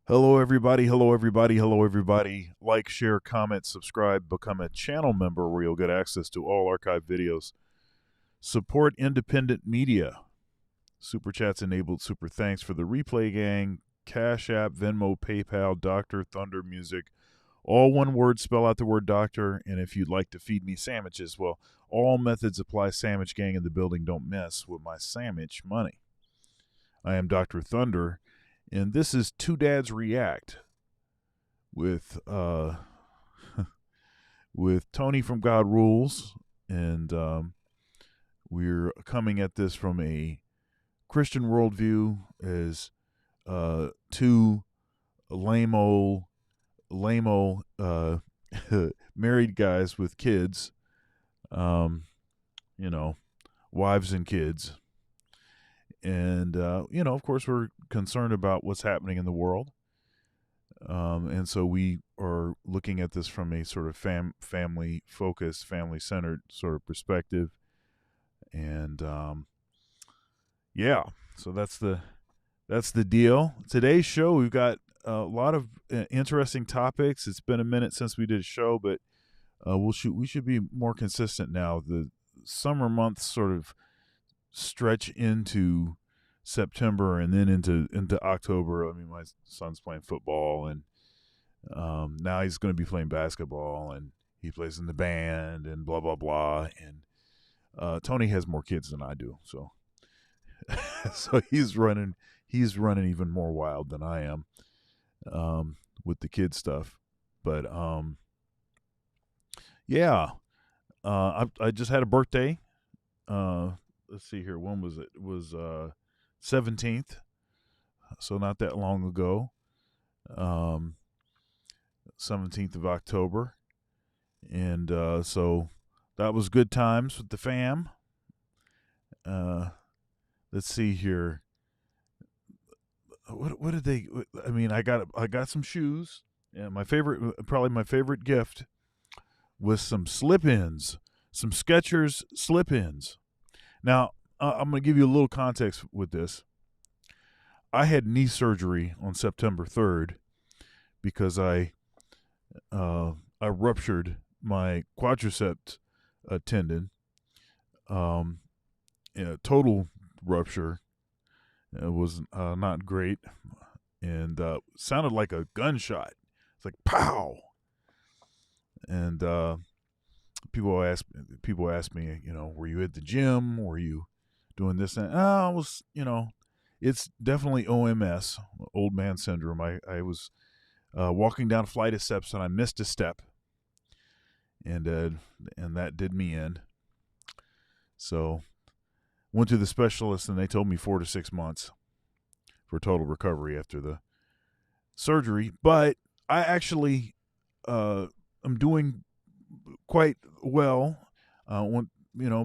Hello, everybody. Hello, everybody. Hello, everybody. Like, share, comment, subscribe, become a channel member where you'll get access to all archive videos. Support independent media. Super chats enabled. Super thanks for the replay gang. Cash App, Venmo, PayPal, Dr. Thunder Music. All one word, spell out the word doctor. And if you'd like to feed me sandwiches, well, all methods apply. Sandwich gang in the building. Don't mess with my sandwich money. I am Dr. Thunder, and this is Two Dads React with with Tony from God Rules, and we're coming at this from a Christian worldview as two lame married guys with kids, um, you know, wives and kids. And, of course, we're concerned about what's happening in the world. And so we are looking at this from a sort of family focused, family centered sort of perspective. And yeah, so that's the deal. Today's show, we've got a lot of interesting topics. It's been a minute since we did a show, but we should be more consistent now. The summer months sort of stretch into September and then into October. I mean, my son's playing football, and now he's going to be playing basketball, and he plays in the band, and blah blah blah. And Tony has more kids than I do, so so he's running even more wild than I am with the kid stuff. But yeah, I just had a birthday. Let's see here. When was it? It was 17th, so not that long ago. 17th of October, and so that was good times with the fam. Let's see here. What did they? I mean, I got some shoes, and probably my favorite gift was some slip-ins, some Skechers slip-ins. Now, I'm going to give you a little context with this. I had knee surgery on September 3rd because I ruptured my quadricep tendon, total rupture. It was not great, and sounded like a gunshot. It's like pow, and people ask me, were you at the gym? Were you doing this? And I was, it's definitely OMS, old man syndrome. I was walking down a flight of steps and I missed a step, and that did me in. So went to the specialist, and they told me 4 to 6 months for total recovery after the surgery. But I actually am doing quite well. Went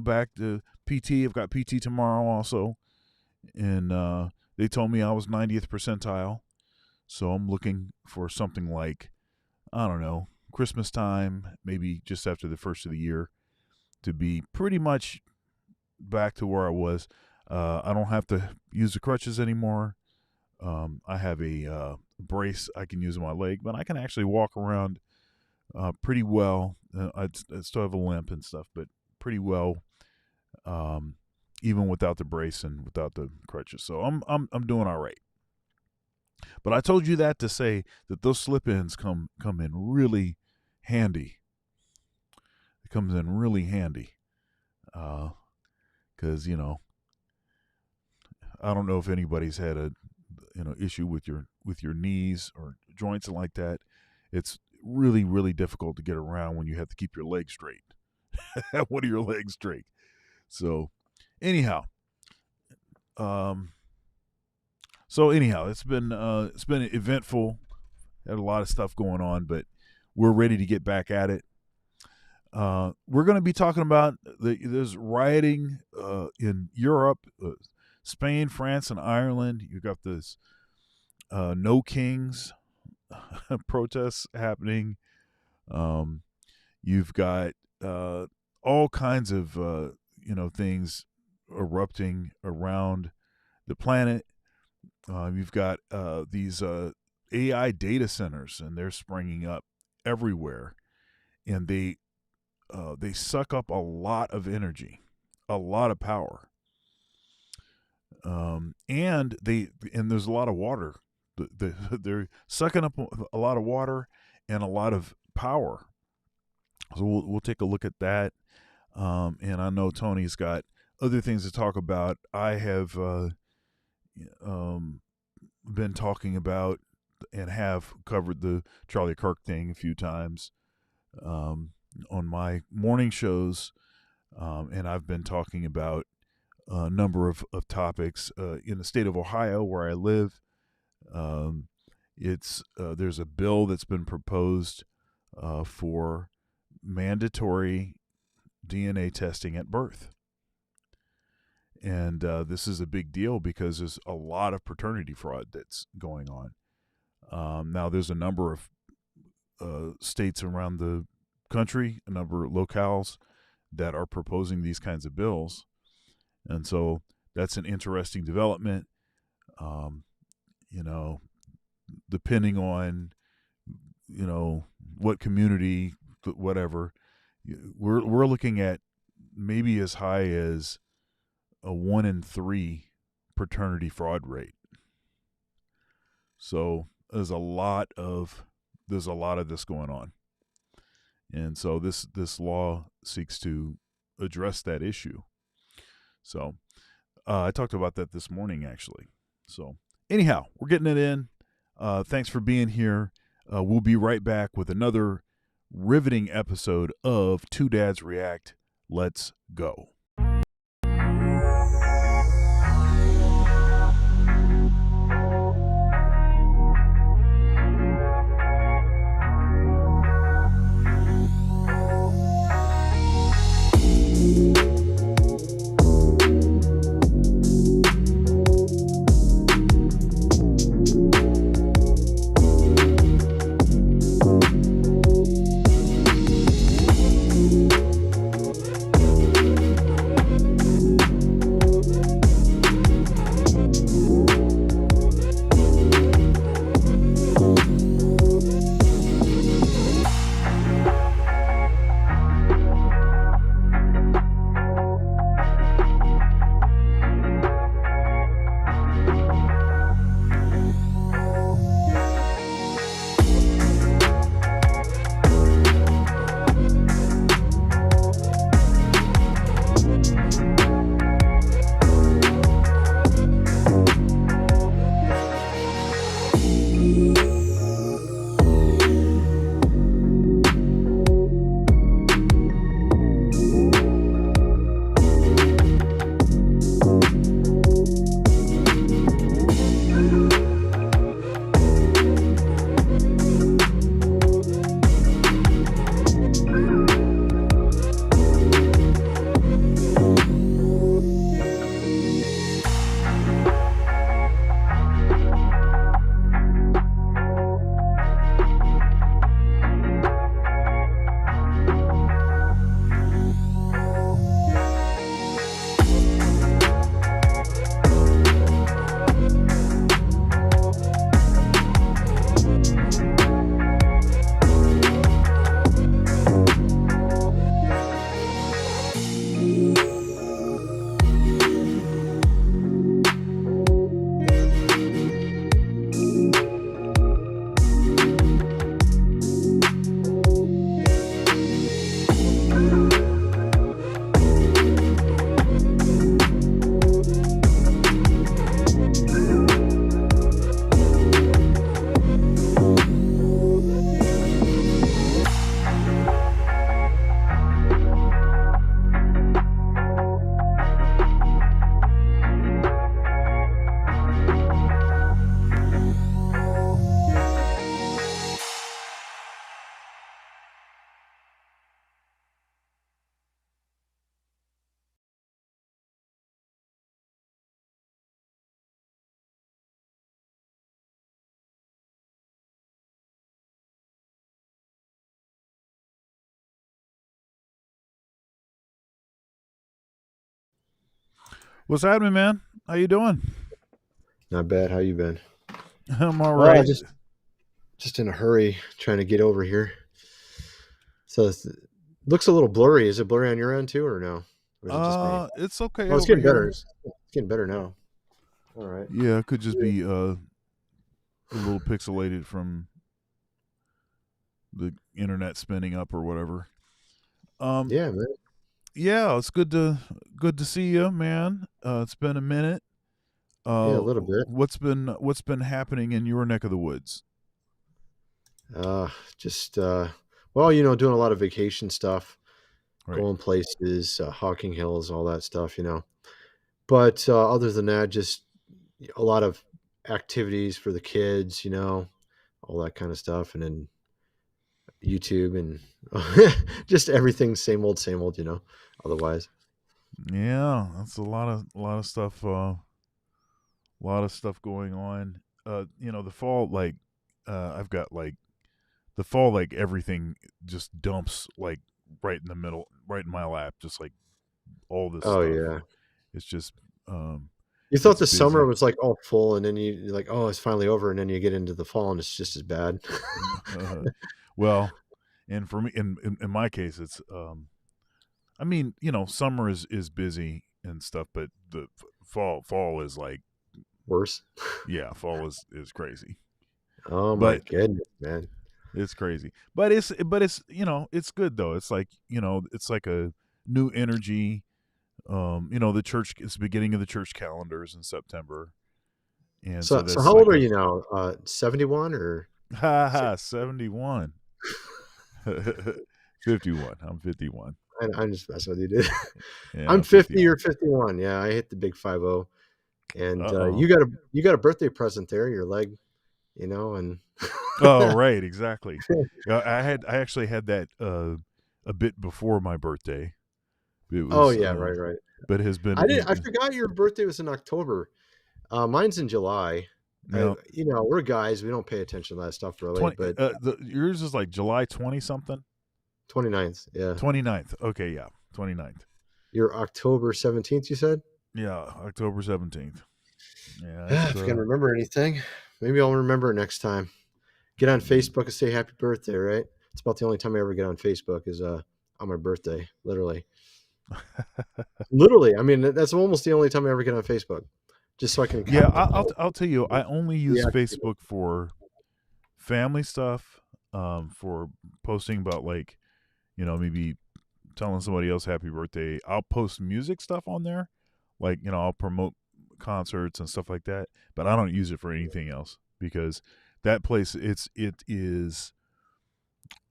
back to PT. I've got PT tomorrow also, and they told me I was 90th percentile. So I'm looking for something like, I don't know, Christmas time, maybe just after the first of the year, to be pretty much back to where I was. I don't have to use the crutches anymore. I have a brace I can use on my leg, but I can actually walk around pretty well. I still have a limp and stuff, but pretty well, even without the brace and without the crutches. So I'm doing all right. But I told you that to say that those slip-ins come in really handy. It comes in really handy, because I don't know if anybody's had a issue with your knees or joints and like that. It's really, really difficult to get around when you have to keep your legs straight. One of your legs straight. So anyhow, it's been eventful. Had a lot of stuff going on, but we're ready to get back at it. We're going to be talking about there's rioting in Europe, Spain, France, and Ireland. You got this No Kings protests happening. You've got all kinds of things erupting around the planet. You've got these AI data centers, and they're springing up everywhere, and they suck up a lot of energy, a lot of power, and there's a lot of water. They're sucking up a lot of water and a lot of power. So we'll take a look at that. And I know Tony's got other things to talk about. I have um, been talking about and have covered the Charlie Kirk thing a few times on my morning shows. And I've been talking about a number of topics in the state of Ohio where I live. Um, it's There's a bill that's been proposed for mandatory DNA testing at birth. And this is a big deal because there's a lot of paternity fraud that's going on. Now, there's a number of states around the country, a number of locales that are proposing these kinds of bills. And so that's an interesting development. Um, you know, depending on, what community, whatever, we're looking at maybe as high as a 1 in 3 paternity fraud rate. So there's a lot of this going on, and so this law seeks to address that issue. So I talked about that this morning, actually. So anyhow, we're getting it in. Thanks for being here. We'll be right back with another riveting episode of Two Dads React. Let's go. What's happening, man? How you doing? Not bad. How you been? I'm all Oh, right. just in a hurry trying to get over here. So it looks a little blurry. Is it blurry on your end too, or no? Or is it just me? It's okay Oh, it's over getting better. here. It's getting better now. All right. Yeah, it could just be a little pixelated from the internet spinning up or whatever. Um, Yeah, man. yeah, it's good to see you, man. It's been a minute. Yeah, a little bit. What's been happening in your neck of the woods? Uh, just doing a lot of vacation stuff, Right. going places, Hawking Hills, all that stuff. But other than that, just a lot of activities for the kids, all that kind of stuff, and then YouTube and just everything, same old. Otherwise, Yeah, that's a lot of stuff going on. The fall, like, I've got like the fall, like everything just dumps like right in the middle, right in my lap, just like all this oh stuff. yeah. It's just, You thought it's the summer busy. was like all full, and then you're like, oh, it's finally over, and then you get into the fall, and it's just as bad. Well, and for me, in my case, it's, I mean, summer is busy and stuff, but the fall is like, Worse. yeah, fall is crazy. Oh my But goodness, man. it's crazy. But it's it's good though. It's like, it's like a new energy. The church, it's the beginning of the church calendars in September. And so So that's how old like are a you now? 71 or ha ha 71. 51. I'm 51. I'm just messing with you, dude. Yeah, I'm I'm 50 51. or 51. Yeah, I hit the big 50. And Uh-oh. you got a birthday present there, your leg, and Oh, right, exactly. Yeah, I actually had that a bit before my birthday. It oh was yeah, right. but it has been I forgot your birthday was in October. Mine's in July. yeah, We're guys, we don't pay attention to that stuff really, 20 but yours is like July 20 something. 29th, yeah. 29th. Okay, yeah. 29th. You're October 17th, you said? Yeah, October 17th. Yeah, it's If I can remember anything, maybe I'll remember it next time. Get on Facebook and say happy birthday, right? It's about the only time I ever get on Facebook is on my birthday, literally. Literally, I mean that's almost the only time I ever get on Facebook, just so I can yeah, have the I'll tell you, I only use reactivate it. Facebook for family stuff, for posting about, like, maybe telling somebody else happy birthday. I'll post music stuff on there, like, I'll promote concerts and stuff like that, but I don't use it for anything else because that place, it is,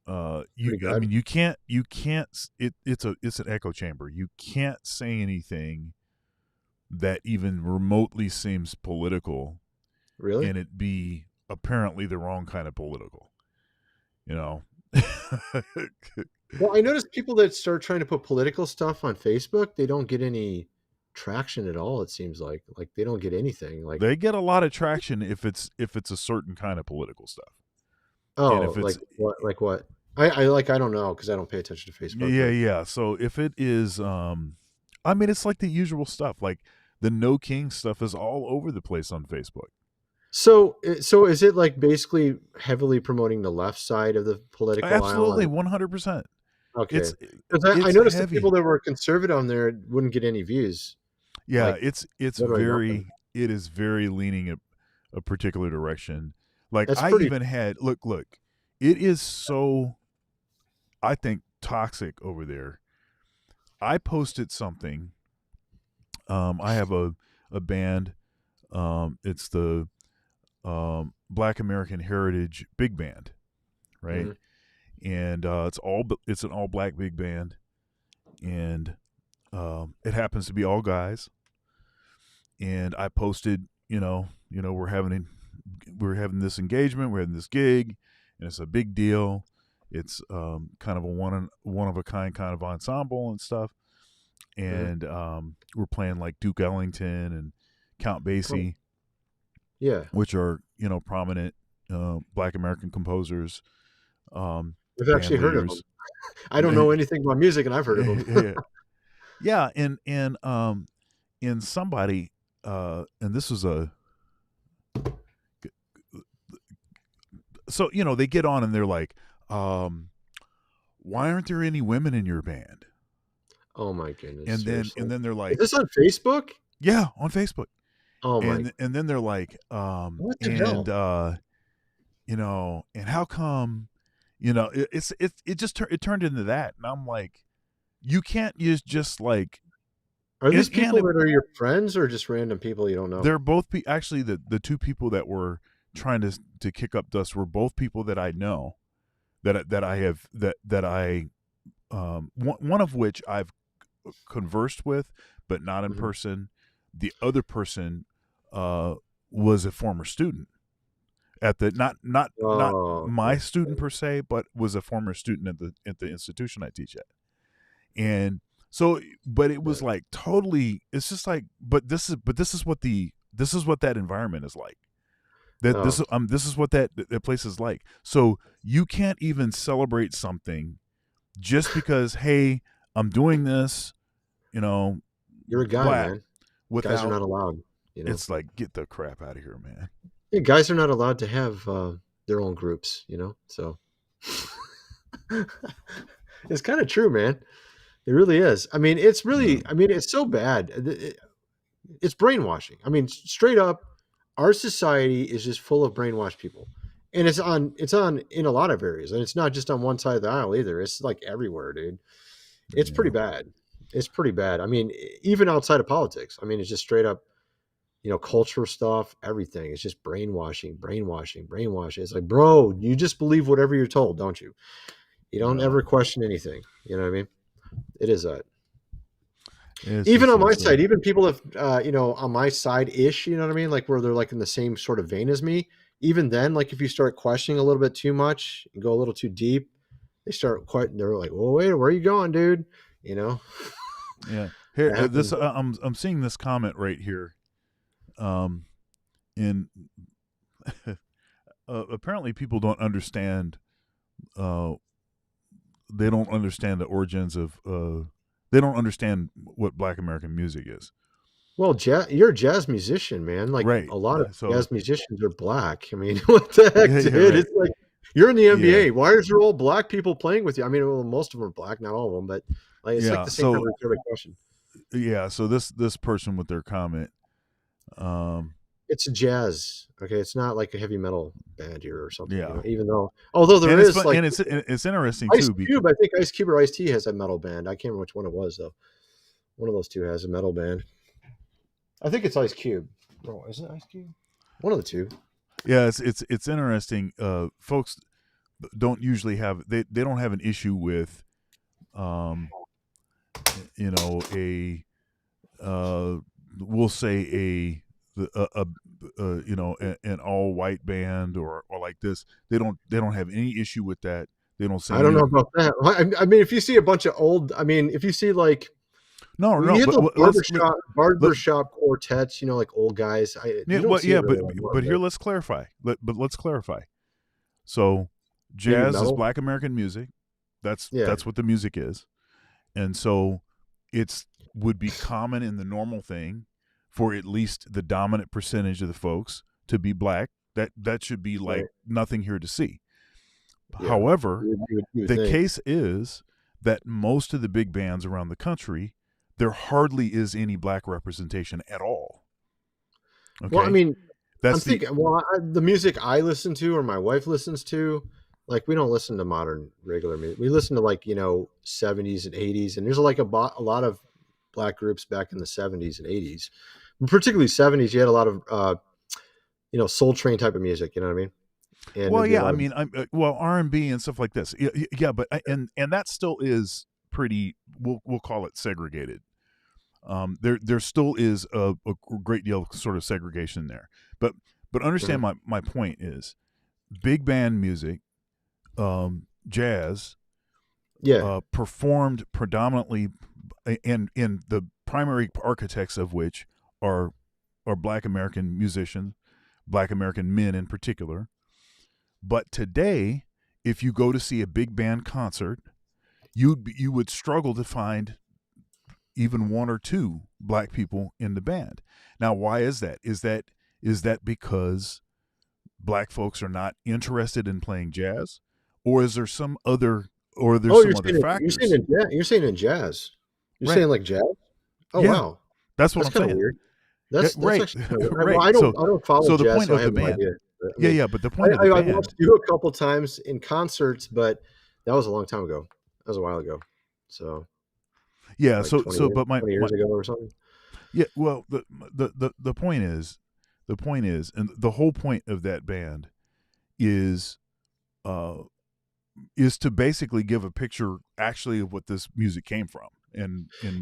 you Pretty I good, mean, you can't it's an echo chamber. You can't say anything that even remotely seems political really. and it be apparently the wrong kind of political, you know. Well, I noticed people that start trying to put political stuff on Facebook, they don't get any traction at all. It seems like they don't get anything. Like, They get a lot of traction if it's a certain kind of political stuff. And oh, if it's, like what? Like what? I don't know because I don't pay attention to Facebook. yeah, But yeah. So if it is, I mean, it's like the usual stuff. Like the No King stuff is all over the place on Facebook. so is it like basically heavily promoting the left side of the political aisle? Absolutely, 100%. Okay, It's because I it's noticed the people heavy. that were conservative on there wouldn't get any views. Yeah, Like it's literally nothing. very, it is very leaning a particular direction. Like That's I pretty. even had, look, it is so, I think, toxic over there. I posted something. I have a band. It's the Black American Heritage Big Band, right? Mhm. And it's an all black big band, and it happens to be all guys. And I posted, we're having this engagement, we're having this gig, and it's a big deal. It's kind of a one of a kind of ensemble and stuff, Mhm. and we're playing like Duke Ellington and Count Oh, Basie, yeah, which are prominent Black American composers, I've band actually heard of them. leaders. I don't know anything about music, and I've heard of them. Yeah, yeah, and somebody, and this was so they get on and they're like, um, why aren't there any women in your band? Oh my goodness, And then seriously. they're Is like, this on Facebook? yeah, on Facebook. Oh my, And then they're like, what the and hell? and how come, it just it turned into that, and I'm like, you can't use just like, Are these and people that are your friends or just random people you don't know? they're both actually the two people that were trying to kick up dust were both people that I know, that I have that I one of which I've conversed with, but not in Mhm. person. The other person was a former student at the not Oh, my student okay. per se, but was a former student at the institution I teach at. And so, but it Yeah. was like totally. It's just like, this is what that environment is like. That Oh, this is what that place is like. So you can't even celebrate something just because, hey, I'm doing this, you know, you're a guy, black, man. Guys are without. not allowed, you know? It's like, get the crap out of here, man. Yeah, guys are not allowed to have, their own groups, you know? So it's kinda true, man. It really is. I mean, it's Yeah. really I mean, it's so bad. It's brainwashing. I mean, straight up, our society is just full of brainwashed people. And it's on in a lot of areas, and it's not just on one side of the aisle either. It's like everywhere, dude. It's pretty Yeah. bad. It's pretty bad. I mean, even outside of politics. I mean, it's just straight up, culture stuff, everything. It's just brainwashing, brainwashing, brainwashing. It's like, bro, you just believe whatever you're told, don't you? You don't Yeah. ever question anything. You know what I mean? It is that. It's Even just on my it's side, even people have, on my side ish, you know what I mean? Like where they're like in the same sort of vein as me. Even then, like if you start questioning a little bit too much and go a little too deep, they're like, well, wait, where are you going, dude? You know, yeah. Here, that this happens. I'm seeing this comment right here. Um, in apparently people don't understand. Uh, they don't understand the origins of. They don't understand what Black American music is. Well, you're a jazz musician, man. Like Right. a lot of So jazz musicians are black. I mean, what the heck, yeah, yeah, dude? right. It's like you're in the Yeah, NBA. Why is there all black people playing with you? I mean, well, most of them are black, not all of them, but like it's like yeah. the same kind of So retarded question. yeah. So this person with their comment. Um, It's jazz, okay? It's not like a heavy metal band here or something, yeah. even though although there And it's is, fun, like, and it's interesting Ice too because Cube, I think Ice Cube or Ice-T has a metal band. I can't remember which one it was, though. One of those 2 has a metal band. I think it's Ice Cube. Oh, is it Ice Cube? One of the 2. yeah, it's interesting. Folks don't usually have they don't have an issue with um a we'll say an all white band or like this. They don't have any issue with that. They don't say I don't know any. about that. Well, I mean, if you see a bunch of old I mean, if you see, like No, well, no, you hit but the let barbershop quartets, like old guys. yeah, You don't see it yeah, really anymore, but here but let's clarify. But let's clarify. So maybe jazz is metal? Black American music. Yeah. That's what the music is. And so it's would be common in the normal thing for at least the dominant percentage of the folks to be black. That should be like Right. nothing here to see. Yeah. However, You would the think. case is that most of the big bands around the country, there hardly is any black representation at all. Well, I Okay? mean, I'm That's the thinking, well, the music I listen to or my wife listens to, like we don't listen to modern regular music. We listen to like 70s and 80s, and there's like a lot of black groups back in the 70s and 80s, particularly 70s. You had a lot of Soul Train type of music. You know what I mean? And well, there'd be a yeah, I lot of mean, well, R&B and stuff like this. Yeah, yeah, but and that still is pretty we'll call it segregated. There still is a great deal of sort of segregation there. But Mhm. understand my point is big band music, jazz, Yeah, performed predominantly, and in the primary architects of which are Black American musicians, Black American men in particular. But today, if you go to see a big band concert, you would struggle to find even one or two black people in the band. Now, why is that? Is that because black folks are not interested in playing jazz, or is there some other, or there's Oh, some other factors? you're saying in jazz. You're Right. saying like jazz? Oh, Yeah, wow. that's what That's I'm kinda saying. weird. Yeah, That's right. actually kinda weird. Well, Right. I don't follow So the jazz, point so I of the have no band, idea. But, I yeah, mean, yeah, but the point of the I've watched band, you a couple times in concerts, but that was a long time ago. That was a while ago. So, yeah. like But 20 my years ago or something? yeah. Well, the point is, and the whole point of that band is, uh, is to basically give a picture actually of what this music came from,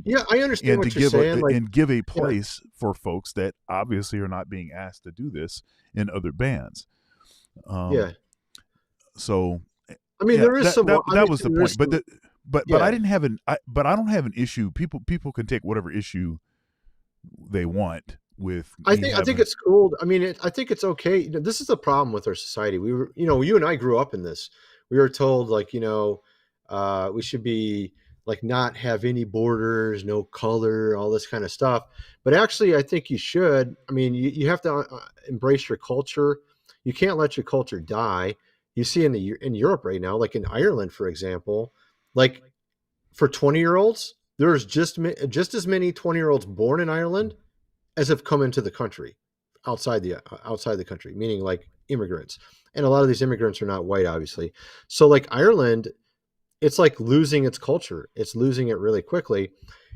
Yeah, I understand to what you're give a saying, like and give a yeah, place for folks that obviously are not being asked to do this in other bands. Um, yeah. so I mean, yeah, there is some that was obviously, the there is point. some But I yeah. didn't have but I don't have an issue. People can take whatever issue they want with me I think having. it's cool. I mean, I think it's okay. You know, this is the problem with our society. We were, you know, you and I grew up in this. We were told like, you know, we should be like not have any borders, no color, all this kind of stuff. But actually, I think you should. I mean, you have to embrace your culture. You can't let your culture die. You see in Europe right now, like in Ireland, for example, like for 20-year-olds, there's just as many 20-year-olds born in Ireland as have come into the country outside the country, meaning like immigrants. And a lot of these immigrants are not white, obviously. So like Ireland, it's like losing its culture. It's losing it really quickly.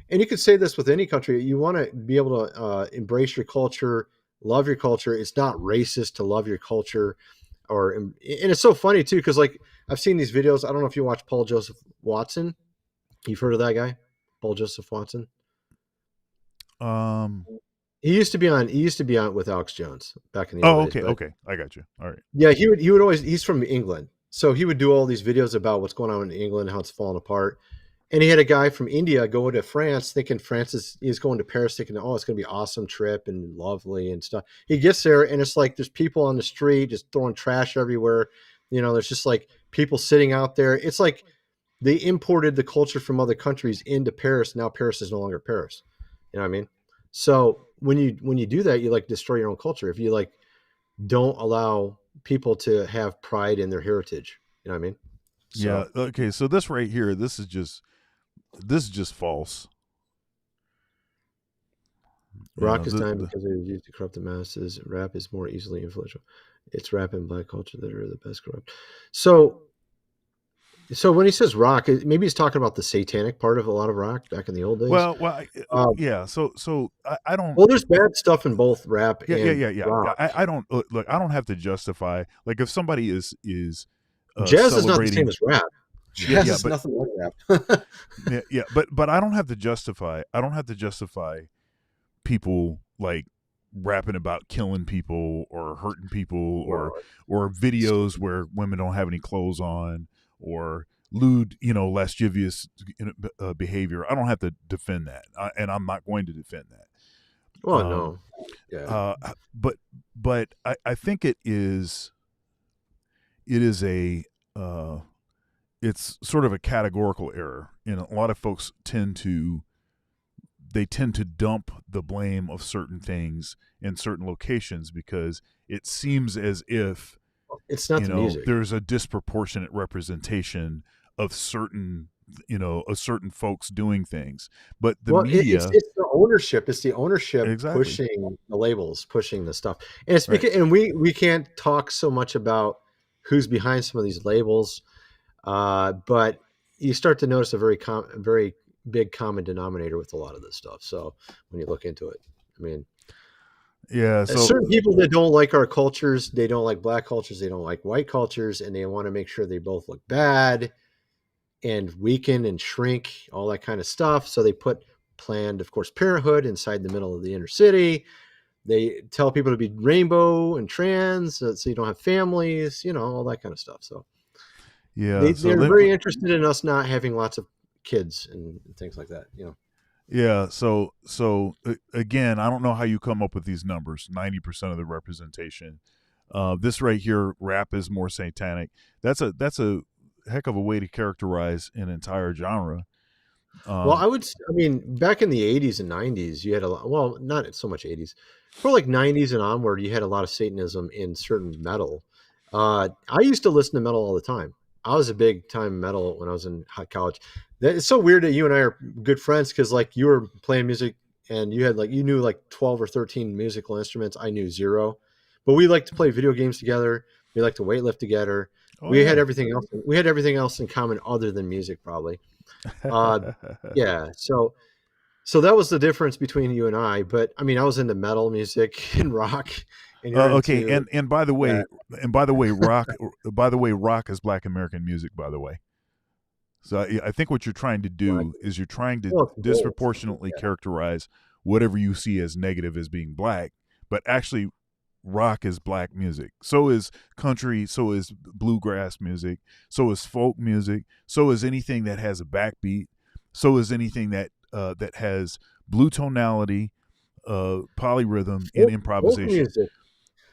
And you could say this with any country. You want to be able to embrace your culture, love your culture. It's not racist to love your culture. And it's so funny too, because like I've seen these videos. I don't know if you watch Paul Joseph Watson. You've heard of that guy, Paul Joseph Watson? Um. He used to be on with Alex Jones back in the old Oh, days, okay, but okay, I got you. All right. yeah, he would always he's from England. So he would do all these videos about what's going on in England, how it's falling apart. And he had a guy from India go to France thinking he's going to Paris thinking, oh, it's gonna be an awesome trip and lovely and stuff. He gets there and it's like there's people on the street just throwing trash everywhere. You know, there's just like people sitting out there. It's like they imported the culture from other countries into Paris. Now Paris is no longer Paris. You know what I mean? So when you do that, you like destroy your own culture. If you like don't allow people to have pride in their heritage, you know what I mean? Yeah. So Okay. So this right here, this is just false. You know, rock is dying because it was used to corrupt the masses. Rap is more easily influential. It's rap and black culture that are the best corrupt. So so when he says rock, maybe he's talking about the satanic part of a lot of rock back in the old days. Um, yeah. So I don't. well, there's bad stuff in both rap and Yeah. rock. I don't look. I don't have to justify. Like if somebody is Jazz is not the same celebrating. as rap. Yeah, Jazz yeah, is but nothing like rap. yeah, but I don't have to justify. I don't have to justify people like rapping about killing people or hurting people Well, or videos where women don't have any clothes on or lewd, lascivious behavior. I don't have to defend that, and I'm not going to defend that. well, Um, no. Yeah. uh, but I think it is a it's sort of a categorical error, and a lot of folks tend to dump the blame of certain things in certain locations because it seems as if It's not the music. there's a disproportionate representation of certain of certain folks doing things, but the Well, media. it's the ownership. It's the ownership Exactly. pushing the labels, pushing the stuff. And it's Right. because and we can't talk so much about who's behind some of these labels, but you start to notice a very big common denominator with a lot of this stuff. So when you look into it, I mean, Yeah, so certain people that don't like our cultures, they don't like black cultures, they don't like white cultures, and they want to make sure they both look bad and weaken and shrink, all that kind of stuff. So they put Planned, of course, Parenthood inside the middle of the inner city. They tell people to be rainbow and trans, so you don't have families, all that kind of stuff. So yeah, so they're let, very interested in us not having lots of kids and things like that. yeah, again, I don't know how you come up with these numbers. 90% of the representation. This right here, rap is more satanic. That's a heck of a way to characterize an entire genre. Well, Um, I mean, back in the 80s and 90s, you had a lot, well, not so much 80s, for like 90s and onward, you had a lot of Satanism in certain metal. I used to listen to metal all the time. I was a big time metal when I was in college. It's so weird that you and I are good friends because like you were playing music and you had like, you knew like 12 or 13 musical instruments. I knew zero, but we like to play video games together. We like to weightlift together. oh We had yeah. everything else. We had everything else in common other than music, probably. Uh, yeah. So that was the difference between you and I. But I mean, I was into metal music and rock, and you're Okay, into and by the that. way, rock is Black American music. By the way, so I think what you're trying to Black. do is you're trying to Well, it's both. disproportionately Yeah. characterize whatever you see as negative as being black, but actually, rock is black music. So is country. So is bluegrass music. So is folk music. So is anything that has a backbeat. So is anything that has blue tonality, polyrhythm, and Folk improvisation. music.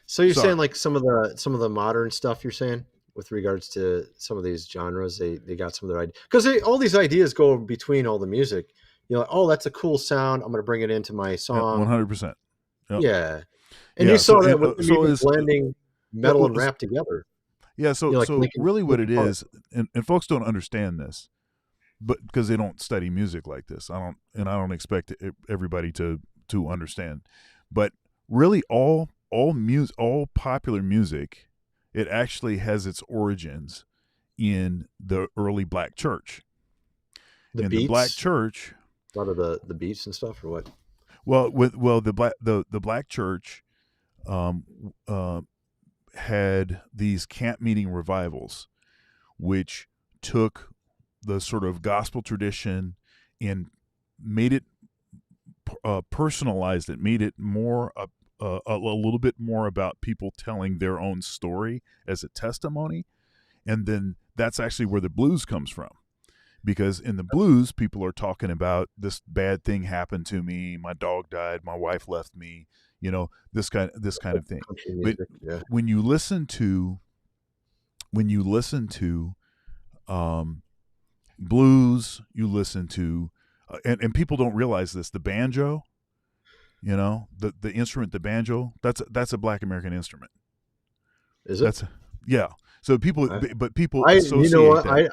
So you're Sorry. saying like some of the modern stuff you're saying with regards to some of these genres, they got some of their ideas because all these ideas go between all the music. You're like, oh, that's a cool sound. I'm going to bring it into my Yeah, song. 100%. Yep. Yeah, and you Yeah. So saw and that with them so even is blending uh, metal and rap together. yeah. So You know, like so Lincoln really, what it Lincoln Park. is, and folks don't understand this, but because they don't study music like this, I don't expect everybody to understand. But really, all popular music, it actually has its origins in the early black church. The In the black beats, church, a lot of the beats and stuff, or what? the black church um, uh, had these camp meeting revivals, which took the sort of gospel tradition and made it personalized it, made it more a little bit more about people telling their own story as a testimony, and then that's actually where the blues comes from. Because in the blues, people are talking about this bad thing happened to me, my dog died, my wife left me, this kind of thing. Country But music, yeah. when you listen to when you listen to um, blues, you listen to, and people don't realize this. The banjo, the instrument, the banjo, that's a Black American instrument. Is it? That's yeah. So people, I, but people you know associate what? that.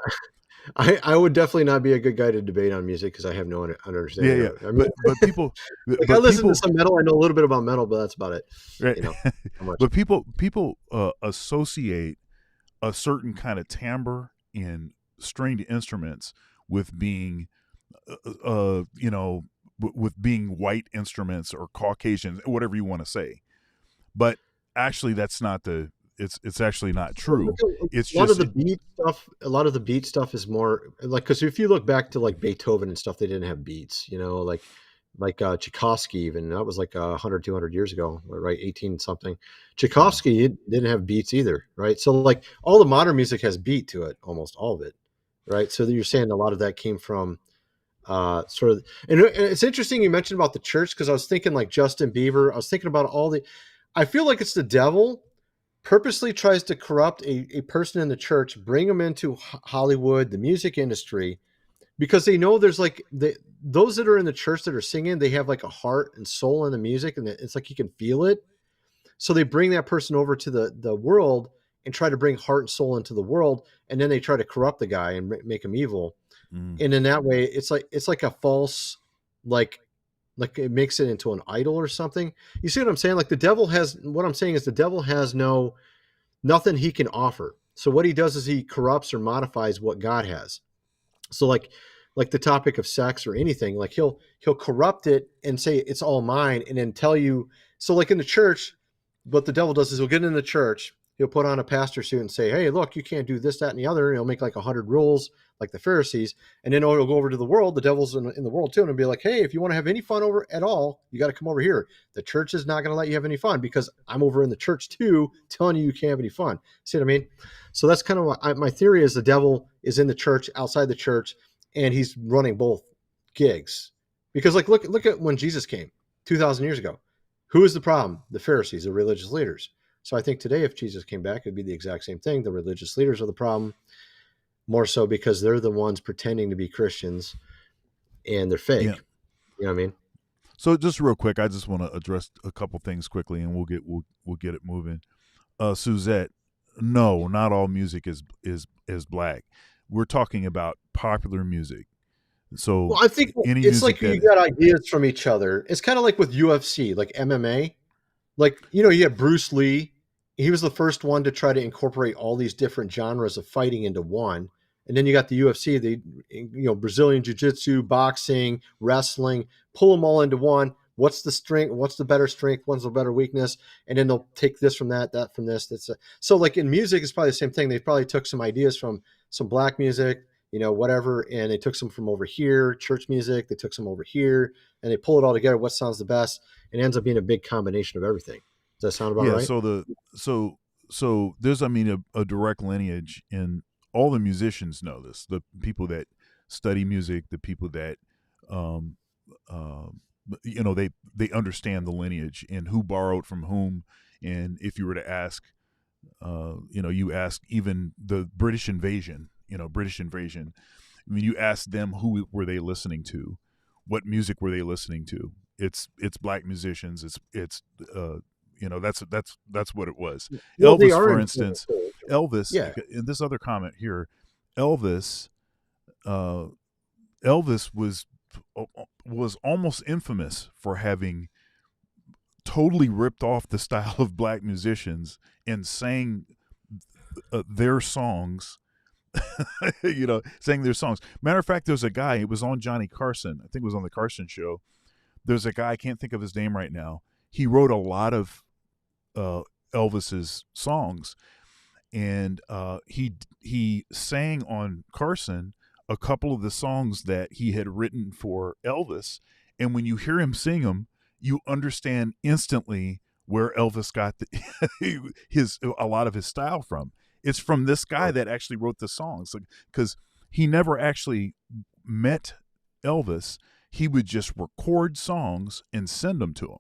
I would definitely not be a good guy to debate on music because I have no Yeah, understanding yeah. of it. I mean, But people, like I but listen to people, some metal. I know a little bit about metal, but that's about it. right? You know, how much? But people associate a certain kind of timbre in stringed instruments with being, with being white instruments or Caucasian, whatever you want to say. But actually, that's not the. It's actually not true. It's A lot of just the beat stuff. A lot of the beat stuff is more like because if you look back to like Beethoven and stuff, they didn't have beats. You know, like Tchaikovsky, even that was like 100, 200 years ago, right? 18 something. yeah. Tchaikovsky didn't have beats either, right? So like all the modern music has beat to it, almost all of it, right? So you're saying a lot of that came from sort of, and it's interesting you mentioned about the church because I was thinking like Justin Bieber. I was thinking about all the. I feel like it's the devil purposely tries to corrupt a person in the church, bring them into Hollywood, the music industry, because they know there's like those that are in the church that are singing, they have like a heart and soul in the music, and it's like you can feel it. So they bring that person over to the world and try to bring heart and soul into the world, and then they try to corrupt the guy and make him evil. Mm. And in that way, it's like a false, like it makes it into an idol or something. You see what I'm saying? Like the devil has what I'm saying is the devil has nothing he can offer. So what he does is he corrupts or modifies what God has. So like the topic of sex or anything, like he'll corrupt it and say it's all mine and then tell you. So like in the church, what the devil does is he'll get in the church, he'll put on a pastor suit and say, hey, look, you can't do this, that, and the other. And he'll make like 100 rules like the Pharisees. And then he'll go over to the world, the devil's in the world too, and be like, hey, if you want to have any fun over at all, you got to come over here. The church is not going to let you have any fun because I'm over in the church too, telling you can't have any fun. See what I mean? So that's kind of what my theory is. The devil is in the church, outside the church, and he's running both gigs. Because like look at when Jesus came 2,000 years ago. Who is the problem? The Pharisees, the religious leaders. So I think today, if Jesus came back, it'd be the exact same thing. The religious leaders are the problem, more so because they're the ones pretending to be Christians and they're Yeah. fake. You know what I mean? So just real quick, I just want to address a couple things quickly, and we'll get it moving. Suzette, no, not all music is black. We're talking about popular music. So Well, I think any it's music like you that, got ideas from each other. It's kind of like with UFC, like MMA. Like, you had Bruce Lee. He was the first one to try to incorporate all these different genres of fighting into one. And then you got the UFC, Brazilian jiu-jitsu, boxing, wrestling, pull them all into one. What's the strength? What's the better strength? What's the better weakness? And then they'll take this from that from this. So like in music, it's probably the same thing. They probably took some ideas from some black music, whatever, and they took some from over here, church music. They took some over here, and they pull it all together. What sounds the best? It ends up being a big combination of everything. Does that sound about yeah. right? So so there's, I mean, a direct lineage, and all the musicians know this. The people that study music, the people that, um, uh, they understand the lineage and who borrowed from whom. And if you were to ask, you ask even the British invasion. I mean, you ask them who were they listening to, what music were they listening to. It's black musicians. That's what it was. Well, they Elvis, are for influenced. instance, Elvis. Yeah. In this other comment here, Elvis, uh, Elvis was almost infamous for having totally ripped off the style of black musicians and sang their songs. Sang their songs. Matter of fact, there's a guy. It was on Johnny Carson. I think it was on the Carson show. There's a guy. I can't think of his name right now. He wrote a lot of uh, Elvis's songs, and he sang on Carson a couple of the songs that he had written for Elvis. And when you hear him sing them, you understand instantly where Elvis got a lot of his style from. It's from this guy that actually wrote the songs, because he never actually met Elvis. He would just record songs and send them to him.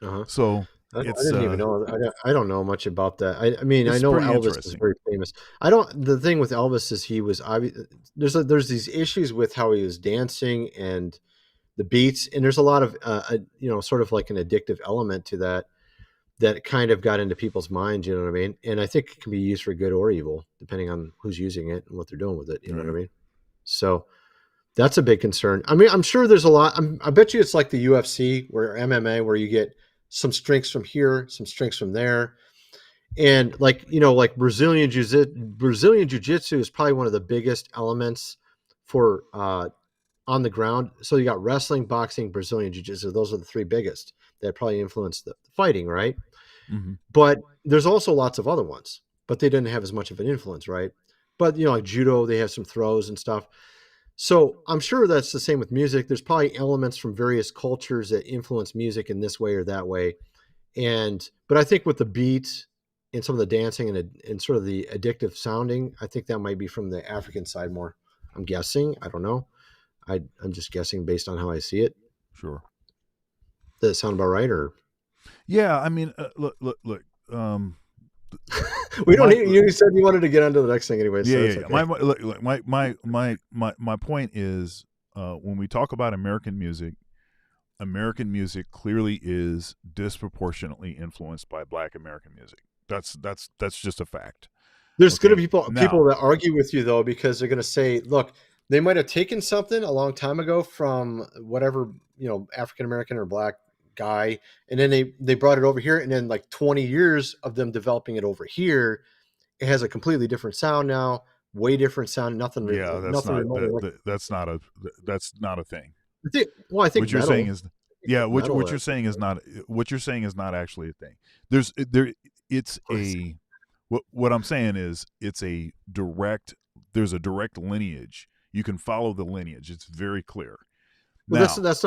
Uh-huh. So I it's didn't even know. I don't know much about that. I mean, I it's know pretty Elvis is interesting. very famous. I don't. The thing with Elvis is he was there's these issues with how he was dancing and the beats, and there's a lot of sort of like an addictive element to that kind of got into people's minds. You know what I mean? And I think it can be used for good or evil depending on who's using it and what they're doing with it. You know what I mean? So that's a big concern. I mean, I'm sure there's a lot. I bet you it's like the UFC where MMA, where you get some strengths from here, some strengths from there, and like Brazilian jiu-jitsu is probably one of the biggest elements for on the ground. So you got wrestling, boxing, Brazilian jiu-jitsu. Those are the three biggest that probably influenced the fighting, right? Mm-hmm. But there's also lots of other ones, but they didn't have as much of an influence, right? But like judo, they have some throws and stuff. So I'm sure that's the same with music. There's probably elements from various cultures that influence music in this way or that way. But I think with the beat and some of the dancing and sort of the addictive sounding, I think that might be from the African side more. I'm guessing. I don't know. I'm just guessing based on how I see it. Sure. Does it sound about right? Or Yeah, I mean, look. we don't need. You said you wanted to get on to the next thing anyway. So Yeah. it's okay. Look, my point is, when we talk about American music clearly is disproportionately influenced by Black American music. That's just a fact. There's going to Okay. be people that argue with you though, because they're going to say, look, they might have taken something a long time ago from whatever, African American or black guy, and then they brought it over here, and then like 20 years of them developing it over here, it has a completely different sound now, way different sound. Nothing, Yeah, nothing remotely like. that's not a thing. I think What you're saying metal. is, yeah, what you're Metal. saying is not actually a thing. It's Of course. a what I'm saying is there's a direct lineage. You can follow the lineage. It's very clear. Well, Now, that's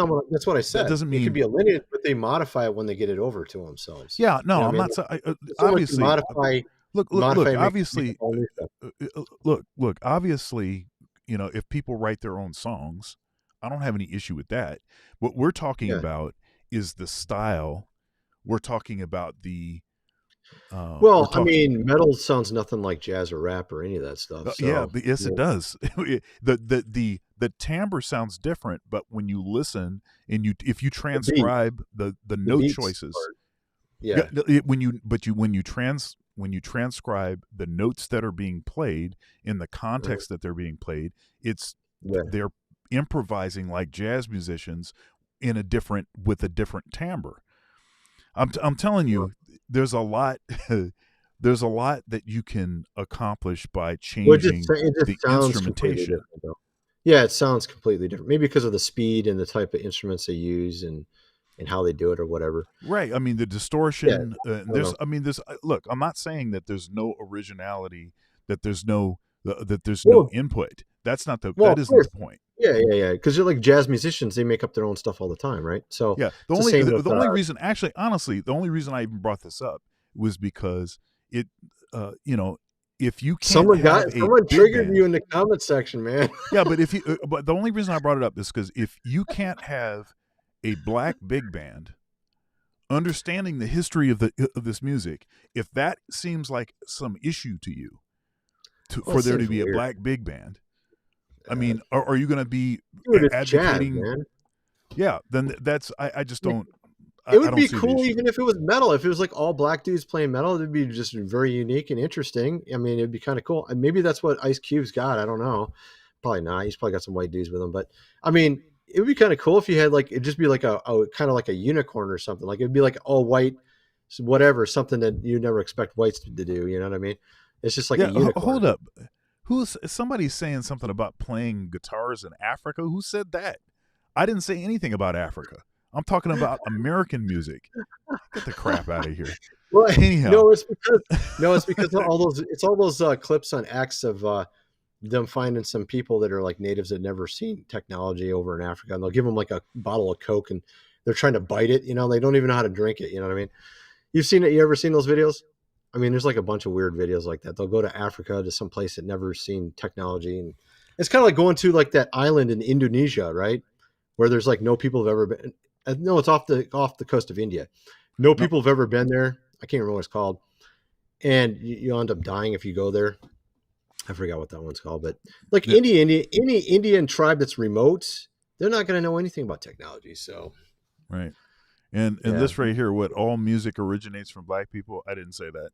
what I that said. doesn't It could mean, be a lineage, but they modify it when they get it over to themselves. yeah, no, You know what I'm I mean? not saying, Someone can obviously, modify, make obviously, all new stuff. obviously, if people write their own songs, I don't have any issue with that. What we're talking Yeah. about is the style. We're talking about We're Well, I talking. mean, metal sounds nothing like jazz or rap or any of that stuff. Yeah, So, yes, you it know, does. The timbre sounds different, but when you listen and if you the beat, transcribe the the note beats choices, part. yeah, Yeah, when you transcribe the notes that are being played in the uh, context that they're being played, it's yeah. they're improvising like jazz musicians in a different with a different timbre. I'm telling Well, you, there's a lot there's a lot that you can accomplish by changing it just the sounds completely instrumentation. different, though. Yeah, it sounds completely different. Maybe because of the speed and the type of instruments they use and how they do it or whatever. Right. I mean, the Yeah, distortion. I don't There's. know. I mean, there's. Look, I'm not saying that there's no originality, that there's no that there's no Well, input. That's not the. well, That of isn't course. the point. Yeah. Because you're like jazz musicians, they make up their own stuff all the time, right? So Yeah. it's the same with The only reason, actually, honestly, the only reason I even brought this up was because it. You know, if you can't have a someone big triggered band. you in the comment section, man. Yeah, but but the only reason I brought it up is because if you can't have a black big band understanding the history of this music, if that seems like some issue to you, Well, it for there to seems be a weird. black big band, I Uh, mean, are you going to be Dude, it's jazz, advocating? man. Yeah, then that's I just Like, don't it I would don't be see the cool issue. even if it was metal. If it was like all black dudes playing metal, it'd be just very unique and interesting. I mean, it'd be kind of cool. And maybe that's what Ice Cube's got. I don't know. Probably not. He's probably got some white dudes with him. But I mean, it would be kind of cool if you had like it'd just be like a kind of like a unicorn or something. Like it'd be like all white, whatever, something that you never expect whites to do. You know what I mean? It's just like a Yeah, hold unicorn. up. Who's somebody's saying something about playing guitars in Africa? Who said that? I didn't say anything about Africa. I'm talking about American music. Get the crap out of here. Well, Anyhow, no, it's because of all those it's all those clips on X of them finding some people that are like natives that never seen technology over in Africa, and they'll give them like a bottle of Coke, and they're trying to bite it. You know, they don't even know how to drink it. You know what I mean? You've seen it? You ever seen those videos? I mean, there's like a bunch of weird videos like that. They'll go to Africa to some place that never seen technology, and it's kind of like going to like that island in Indonesia, right? Where there's like no people have ever been. No, it's off the coast of India. No no, people have ever been there. I can't remember what it's called, and you end up dying if you go there. I forgot what that one's called, but like yeah, any Indian tribe that's remote, they're not going to know anything about technology. So right. And yeah, this right here, what all music originates from black people? I didn't say that.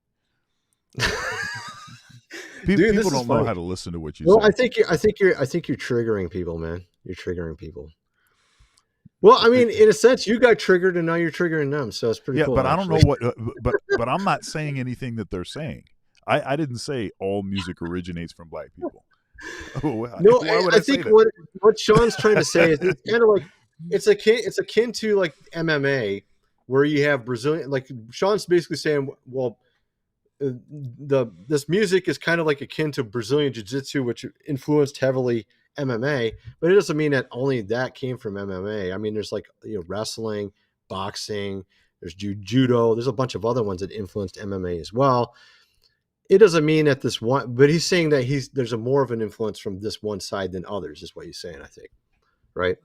dude, People this is don't know funny. how to listen to what you Well, say. I think you're triggering people, man. You're triggering people. Well, I It- mean, in a sense, you got triggered, and now you're triggering them. So it's pretty yeah, cool, but I don't know actually. what. But I'm not saying anything that they're saying. I didn't say all music originates from black people. No, Why would I I say think that? what Sean's trying to say is it's kind of like it's akin to like MMA, where you have Brazilian. Like Sean's basically saying, well, the this music is kind of like akin to Brazilian Jiu-Jitsu, which influenced heavily MMA, but it doesn't mean that only that came from MMA. I mean, there's like wrestling, boxing, there's judo, there's a bunch of other ones that influenced MMA as well. It doesn't mean that this one, but he's saying that there's a more of an influence from this one side than others, is what he's saying, I think, right?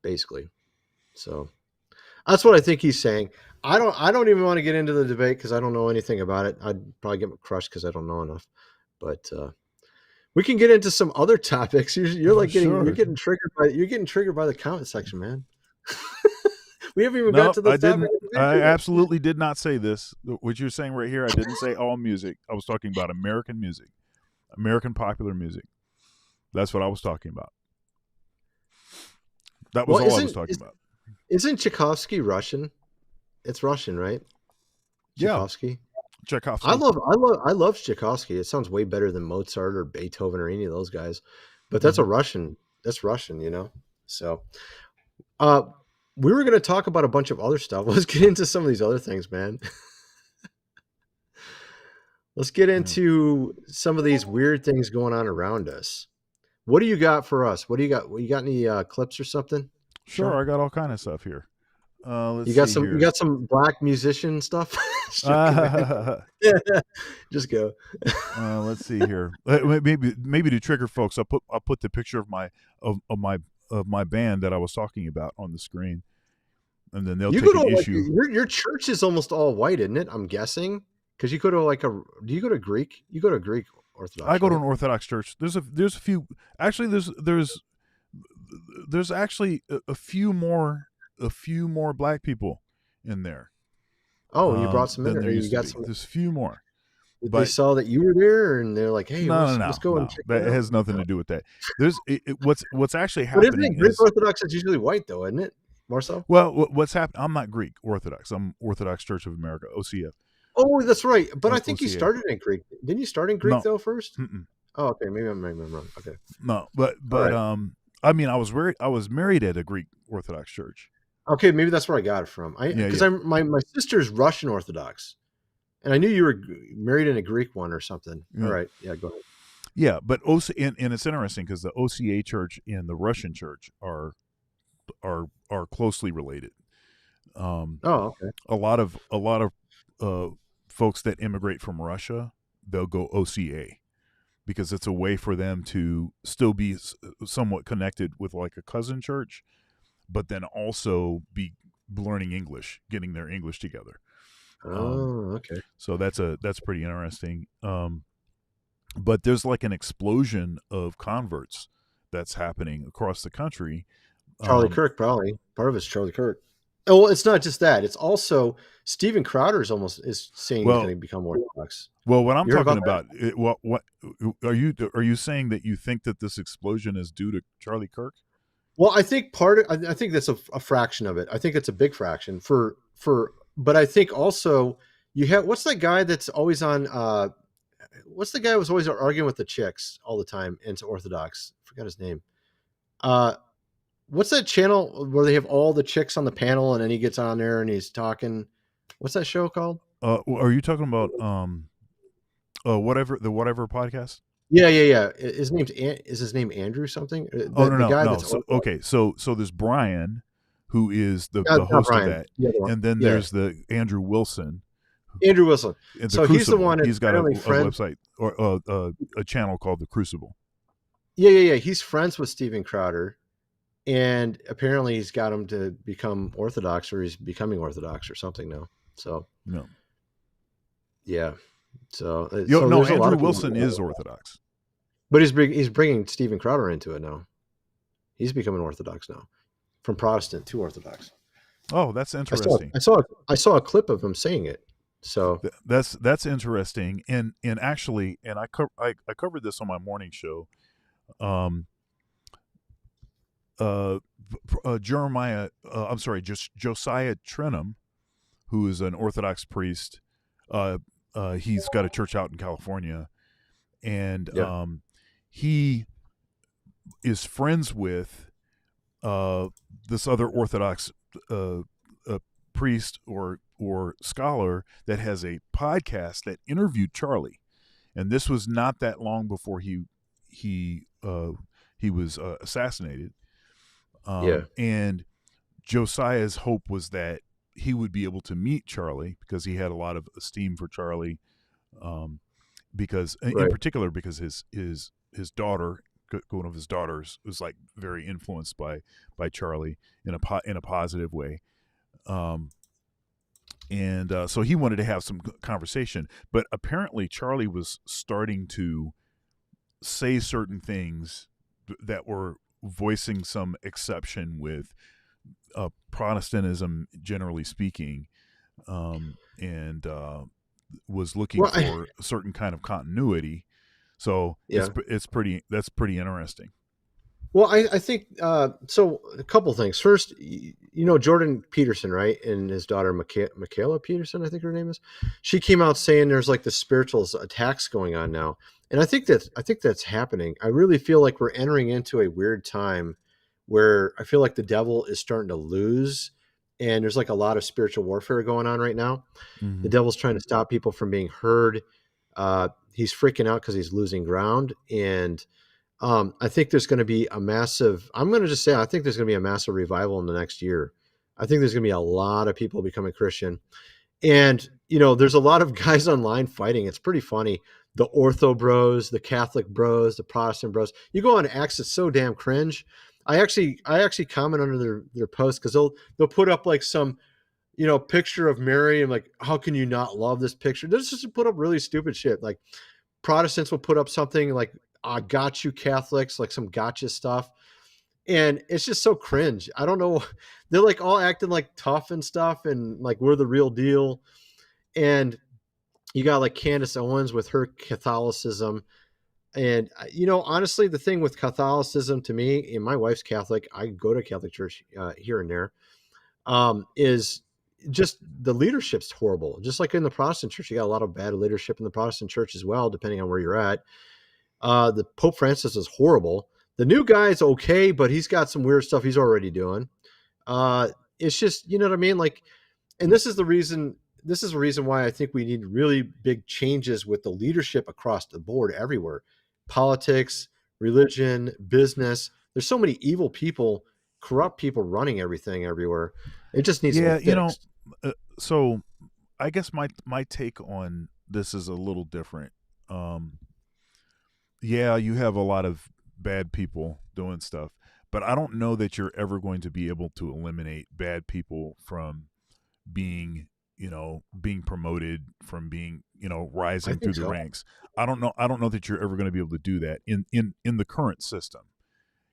Basically, so that's what I think he's saying. I don't even want to get into the debate because I don't know anything about it. I'd probably get crushed because I don't know enough. But we can get into some other topics. You're like Sure. you're getting triggered by the comment section, man. We haven't even got No, to the I topic didn't. of the I video. absolutely did not say this. What you're saying right here, I didn't say all music. I was talking about American music, American popular music. That's what I was talking about. That was Well, all I was talking about. isn't Tchaikovsky Russian? It's Russian, right? Yeah, Tchaikovsky. Tchaikovsky. I love Tchaikovsky. It sounds way better than Mozart or Beethoven or any of those guys. But that's a Hmm. Russian. That's Russian, So, uh, we were going to talk about a bunch of other stuff. Let's get into some of these other things, man. Let's get Yeah. into some of these weird things going on around us. What do you got for us? What do you got? You got any clips or something, Sure, Sean? I got all kind of stuff here. Let's You got see some. You here. got some black musician stuff. Just joking, man. Just go. Let's see here. Maybe to trigger folks, I'll put the picture of my band that I was talking about on the screen. and then they'll You take go an to like issue. your church is almost all white, isn't it? I'm guessing because you go to like do you go to Greek? You go to Greek I Orthodox, go to right? an Orthodox church. There's a few. Actually, there's actually a few more black people in there Oh, you brought some in, than or there you used to got be. some. There's a few more, They but saw that you were there, and they're like, "Hey, no, no, let's no, go and no. check That that out." has nothing No. to do with that. There's what's actually But isn't happening it Greek is, Orthodox is usually white though, isn't it? More so. well, what's happening. I'm not Greek Orthodox. I'm Orthodox Church of America, OCF, Oh, that's right. But I think you OCA. started in Greek. Didn't you start in Greek No, though first? mm-mm, Oh, okay. Maybe I'm wrong. Okay. no. All right. I mean, I was married at a Greek Orthodox church. Okay, maybe that's where I got it from. I Yeah, because yeah. my sister's Russian Orthodox, and I knew you were married in a Greek one or something. All Yeah. right. Yeah. Go ahead. Yeah, but and it's interesting because the OCA church and the Russian church are closely related. Oh, okay. A lot of folks that immigrate from Russia, they'll go OCA because it's a way for them to still be somewhat connected with like a cousin church, but then also be learning English, getting their English together. Oh, okay. So that's pretty interesting. But there's like an explosion of converts that's happening across the country. Charlie Kirk, probably part of it's Charlie Kirk. Oh, well, it's not just that; it's also Steven Crowder is saying he's Well, going to become Orthodox. what I'm You heard talking about about, what are you saying that you think that this explosion is due to Charlie Kirk? Well, I think I think that's a fraction of it. I think it's a big fraction but I think also you have what's that guy that's always on? What's the guy who was always arguing with the chicks all the time into Orthodox? I forgot his name. Uh, what's that channel where they have all the chicks on the panel and then he gets on there and he's talking? What's that show called? Are you talking about whatever podcast? Yeah. Is his name Andrew something? Oh, no, The no, guy no. that's So okay, so there's Brian, who is the not host Brian. of that, The other one. and then Yeah. there's the Andrew Wilson. Andrew Wilson. And So he's the one. He's got a Apparently friends. website or a channel called The Crucible. Yeah. He's friends with Steven Crowder, and apparently he's got him to become Orthodox, or he's becoming Orthodox or something now. So No, yeah. So, no. there's a lot Andrew of Wilson is Orthodox. but he's bringing Steven Crowder into it now. He's becoming Orthodox now, from Protestant to Orthodox. Oh, that's interesting. I saw a clip of him saying it. So That's interesting. And actually, and I covered this on my morning show. Jeremiah, I'm sorry, just Josiah Trenum, who is an Orthodox priest. He's got a church out in California, and Yeah. he is friends with this other Orthodox priest or scholar that has a podcast that interviewed Charlie, and this was not that long before he was assassinated. And Josiah's hope was that he would be able to meet Charlie because he had a lot of esteem for Charlie, because in particular because his daughter, one of his daughters, was like very influenced by Charlie in a positive way. So he wanted to have some conversation, but apparently Charlie was starting to say certain things that were voicing some exception with Protestantism, generally speaking, and was looking for a certain kind of continuity. So that's pretty interesting. Well, I think so. A couple things. First, Jordan Peterson, right, and his daughter Michaela Peterson, I think her name is. She came out saying there's like the spiritual attacks going on now, and I think that's happening. I really feel like we're entering into a weird time where I feel like the devil is starting to lose, and there's like a lot of spiritual warfare going on right now. Mm-hmm. The devil's trying to stop people from being heard. He's freaking out because he's losing ground, and I think there's going to be I think there's going to be a massive revival in the next year. I think there's going to be a lot of people becoming Christian. And, there's a lot of guys online fighting. It's pretty funny. The Ortho bros, the Catholic bros, the Protestant bros. You go on X, it's so damn cringe. I actually comment under their posts because they'll put up like some picture of Mary and like, how can you not love this picture? They'll just put up really stupid shit. Like Protestants will put up something like, got you Catholics, like some gotcha stuff. And it's just so cringe. I don't know. They're like all acting like tough and stuff and like we're the real deal. And you got like Candace Owens with her Catholicism. And honestly, the thing with Catholicism to me, and my wife's Catholic, I go to Catholic church here and there, is just the leadership's horrible. Just like in the Protestant church, you got a lot of bad leadership in the Protestant church as well, depending on where you're at. The Pope Francis is horrible. The new guy's okay, but he's got some weird stuff he's already doing. It's just, you know what I mean? Like, and this is the reason. This is the reason why I think we need really big changes with the leadership across the board everywhere. Politics, religion, business. There's so many evil people, corrupt people running everything everywhere. It just needs to Yeah, be fixed. so I guess my take on this is a little different. Um, yeah, you have a lot of bad people doing stuff, but I don't know that you're ever going to be able to eliminate bad people from being, being promoted, from being, I rising through think the so. ranks. I don't know that you're ever going to be able to do that in the current system.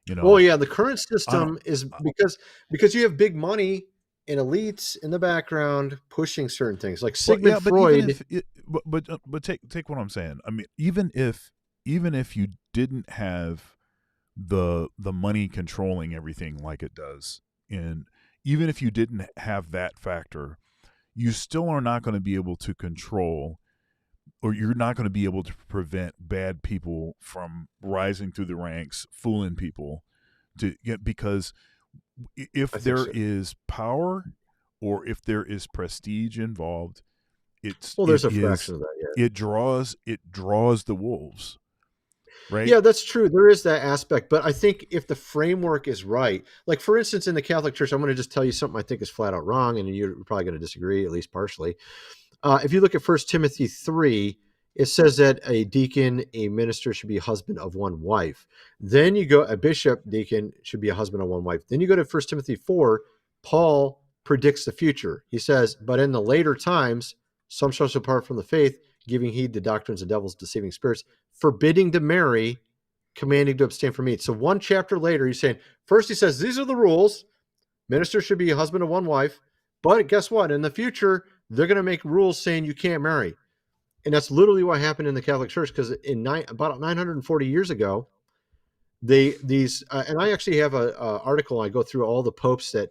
You Well, know, yeah, the current I don't. system is because you have big money and elites in the background pushing certain things. Like Well, Sigmund yeah, but even Freud. if it, but take what I'm saying. I mean, even if you didn't have the money controlling everything like it does, and even if you didn't have that factor, you still are not going to be able to control, or you're not going to be able to prevent bad people from rising through the ranks, fooling people to get, because if I think there so. is power or if there is prestige involved, Well, it there's a is fraction of that, yeah. it draws the wolves, right? Yeah, that's true. There is that aspect, but I think if the framework is right, like for instance, in the Catholic Church, I'm going to just tell you something I think is flat out wrong, and you're probably going to disagree, at least partially. If you look at First Timothy 3, it says that a deacon, a minister should be a husband of one wife. Then you go, a bishop, deacon should be a husband of one wife. Then you go to First Timothy 4, Paul predicts the future. He says, but in the later times, some shall depart from the faith, giving heed to doctrines of devils, deceiving spirits, forbidding to marry, commanding to abstain from meat. So one chapter later, he's saying, first he says, these are the rules. Minister should be a husband of one wife. But guess what? In the future, they're going to make rules saying you can't marry. And that's literally what happened in the Catholic Church, because about 940 years ago, and I actually have a article. I go through all the popes that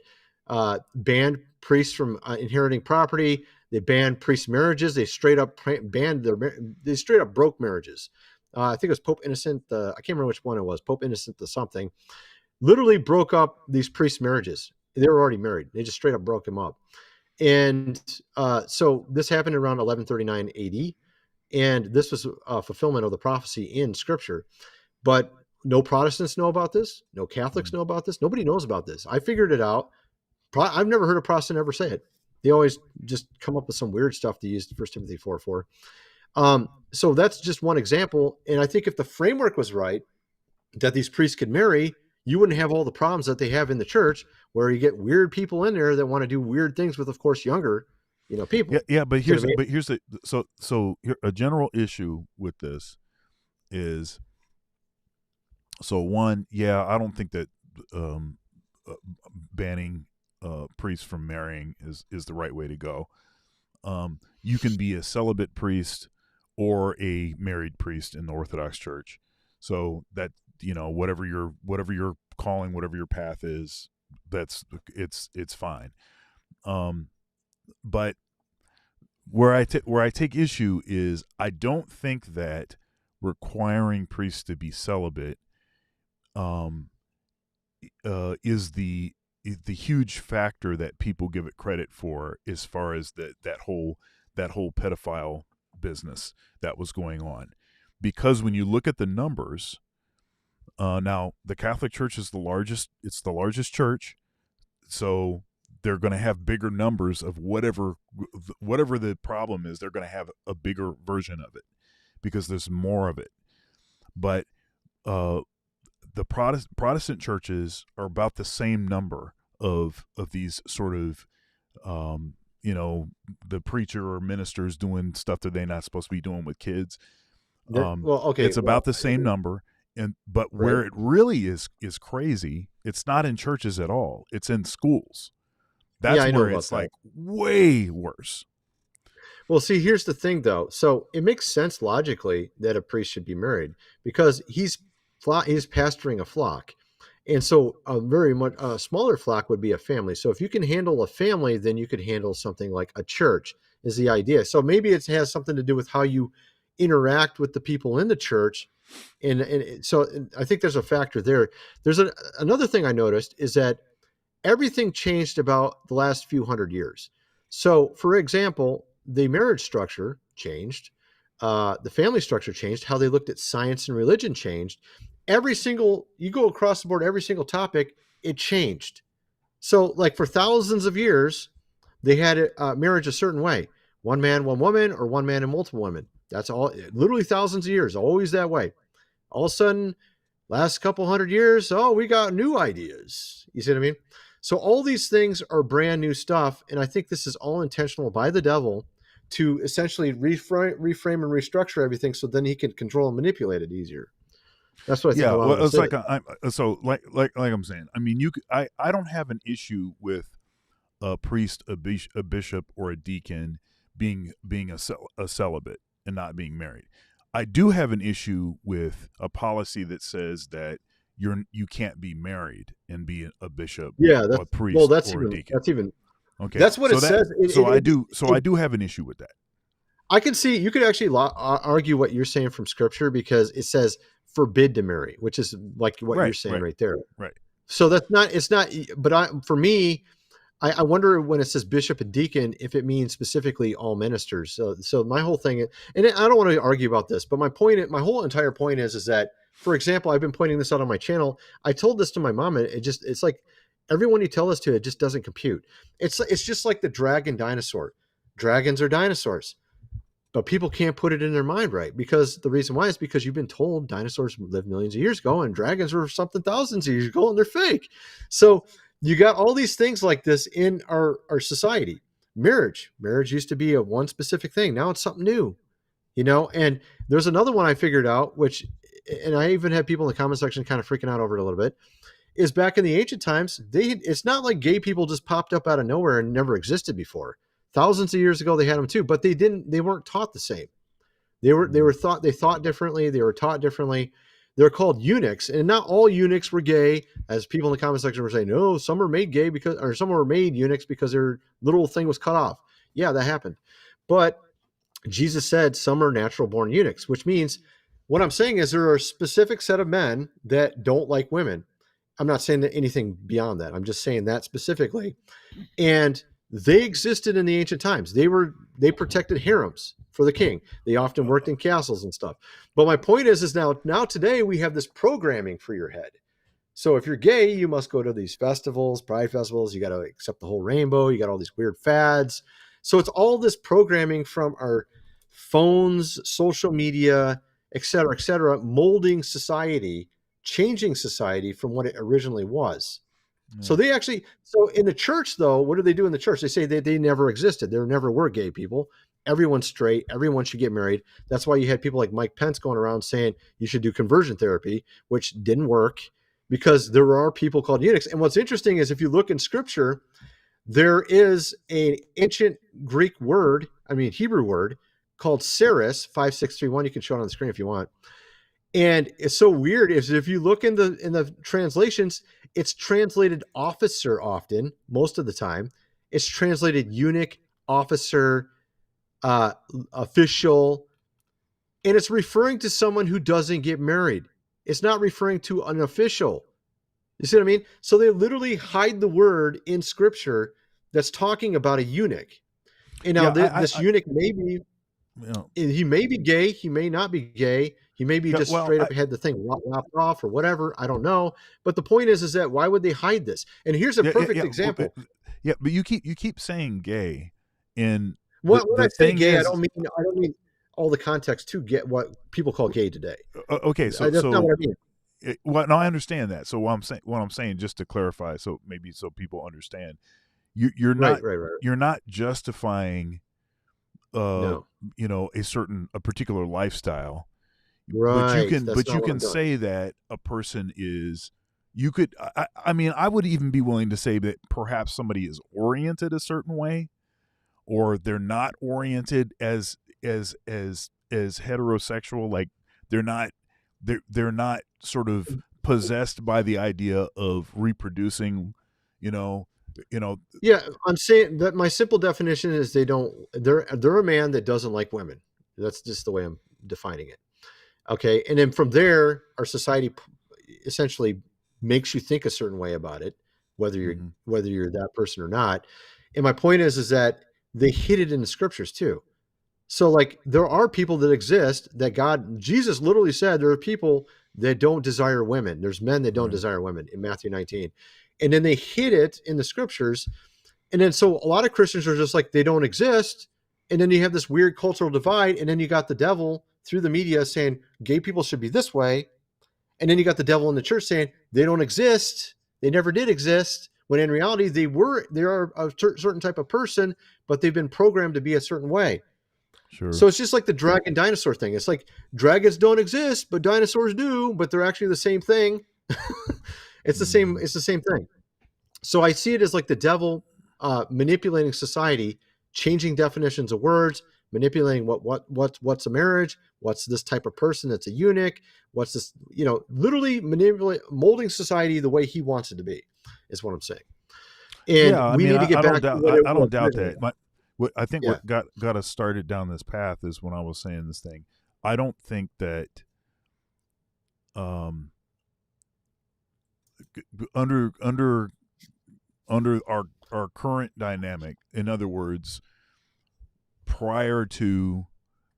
banned priests from inheriting property. They banned priest marriages. They straight up they straight up broke marriages. I think it was Pope Innocent. I can't remember which one it was. Pope Innocent the something literally broke up these priest marriages. They were already married. They just straight up broke them up. And so this happened around 1139 AD, and this was a fulfillment of the prophecy in Scripture. But no Protestants know about this. No Catholics Mm. know about this. Nobody knows about this. I figured it out. I've never heard a Protestant ever say it. They always just come up with some weird stuff to use 1 Timothy 4:4. So that's just one example. And I think if the framework was right, that these priests could marry, you wouldn't have all the problems that they have in the church, where you get weird people in there that want to do weird things with, of course, younger, Yeah, people. yeah, but You know what I mean? here's the so here, a general issue with this is, so one, yeah, I don't think that um, uh, banning priests from marrying is the right way to go. You can be a celibate priest or a married priest in the Orthodox Church, so that, whatever your calling, whatever your path is, it's fine. Um, but where I take issue is, I don't think that requiring priests to be celibate um, is the huge factor that people give it credit for, as far as that whole pedophile business that was going on. Because when you look at the numbers, now the Catholic Church is the largest. It's the largest church, so they're going to have bigger numbers of whatever the problem is. They're going to have a bigger version of it because there's more of it. But uh, the Protestant churches are about the same number of these sort of you know, the preacher or ministers doing stuff that they're not supposed to be doing with kids. Well, okay, It's about the same number, and but right. where it really is crazy, it's not in churches at all. It's in schools. Yeah, That's I know where about it's that. like way worse. Well, see, here's the thing, though. So it makes sense logically that a priest should be married because he's pastoring a flock, and so a very much a smaller flock would be a family. So if you can handle a family, then you could handle something like a church. Is the idea? So maybe it has something to do with how you interact with the people in the church, and I think there's a factor there. Another thing I noticed is that everything changed about the last few hundred years. So, for example, the marriage structure changed, the family structure changed, how they looked at science and religion changed. You go across the board, every single topic, it changed. So, like for thousands of years, they had marriage a certain way: one man, one woman, or one man and multiple women. That's all, literally thousands of years, always that way. All of a sudden, last couple hundred years, oh, we got new ideas. You see what I mean? So all these things are brand new stuff, and I think this is all intentional by the devil to essentially reframe and restructure everything, so then he can control and manipulate it easier. That's what I think a Yeah, lot of well, this it's like is. so like I'm saying. I mean, I don't have an issue with a priest, a bishop, or a deacon being a celibate and not being married. I do have an issue with a policy that says that you can't be married and be a bishop, Yeah, a priest, or a deacon. Okay, that's what it says. so I do have an issue with that. I can see you could actually argue what you're saying from scripture because it says forbid to marry, which is like what you're Right, saying right, right there. right. So it's not, but for me, I wonder when it says bishop and deacon, if it means specifically all ministers. So my whole thing, and I don't want to argue about this, but my whole entire point is that, for example, I've been pointing this out on my channel. I told this to my mom, and it's like everyone you tell this to, it just doesn't compute. It's just like the dragon dinosaur. Dragons are dinosaurs, but people can't put it in their mind right, because the reason why is because you've been told dinosaurs lived millions of years ago and dragons were something thousands of years ago and they're fake. So you got all these things like this in our society. Marriage used to be a one specific thing. Now it's something new, and there's another one I figured out, which, and I even had people in the comment section kind of freaking out over it a little bit, is back in the ancient times, it's not like gay people just popped up out of nowhere and never existed before. Thousands of years ago, they had them too, but they weren't taught the same. They thought differently. They were taught differently. They're called eunuchs, and not all eunuchs were gay, as people in the comment section were saying. No, some were made gay or some were made eunuchs because their little thing was cut off. Yeah, that happened. But Jesus said some are natural born eunuchs, which means what I'm saying is there are a specific set of men that don't like women. I'm not saying that anything beyond that. I'm just saying that specifically. And they existed in the ancient times. They protected harems for the king. They often worked in castles and stuff. But my point is now today we have this programming for your head. So if you're gay, you must go to these festivals, pride festivals. You got to accept the whole rainbow. You got all these weird fads. So it's all this programming from our phones, social media, et cetera, molding society, changing society from what it originally was. So so in the church, though, what do they do in the church? They say that they never existed. There never were gay people. Everyone's straight. Everyone should get married. That's why you had people like Mike Pence going around saying you should do conversion therapy, which didn't work because there are people called eunuchs. And what's interesting is if you look in scripture, there is an ancient Hebrew word called saris, 5631. You can show it on the screen if you want. And it's so weird is if you look in the translations, it's translated officer often, most of the time. It's translated eunuch, officer, official, and it's referring to someone who doesn't get married. It's not referring to an official. You see what I mean? So they literally hide the word in scripture that's talking about a eunuch. And now this eunuch he may be gay, he may not be gay. He may be just straight up had the thing lopped off or whatever. I don't know. But the point is that why would they hide this? And here's a perfect example. But you keep saying gay, and when I say gay, I don't mean all the context to get what people call gay today. Okay, that's not what I mean. Well, no, I understand that. So what I'm saying, just to clarify, so maybe so people understand, you're Right, not right, right. justifying, uh, No. a particular lifestyle, Right. That's but not you what can I'm doing. say that a person is. You could, I mean, I would even be willing to say that perhaps somebody is oriented a certain way, or they're not oriented as heterosexual, like they're not they're not sort of possessed by the idea of reproducing, you know you know Yeah, I'm saying that my simple definition is they're a man that doesn't like women. That's just the way I'm defining it. Okay, and then from there, our society essentially makes you think a certain way about it, mhm. whether you're that person or not. And my point is that they hid it in the scriptures too. So like there are people that exist that Jesus literally said there are people that don't desire women. There's men that don't Right. desire women in Matthew 19. And then they hid it in the scriptures. And then so a lot of Christians are just like they don't exist. And then you have this weird cultural divide. And then you got the devil through the media saying gay people should be this way. And then you got the devil in the church saying they don't exist. They never did exist. When in reality, they are a certain type of person, but they've been programmed to be a certain way. Sure. So it's just like the dragon dinosaur thing. It's like dragons don't exist, but dinosaurs do, but they're actually the same thing. It's the same. Mm. It's the same thing. So I see it as like the devil manipulating society, changing definitions of words, manipulating what's a marriage, what's this type of person that's a eunuch, what's this, literally molding society the way he wants it to be, is what I'm saying. And Yeah, I we mean, need to get I don't back to doubt what it I was don't doubt originally. that. What I think Yeah. what got us started down this path is when I was saying this thing. I don't think that, um under our current dynamic, in other words, prior to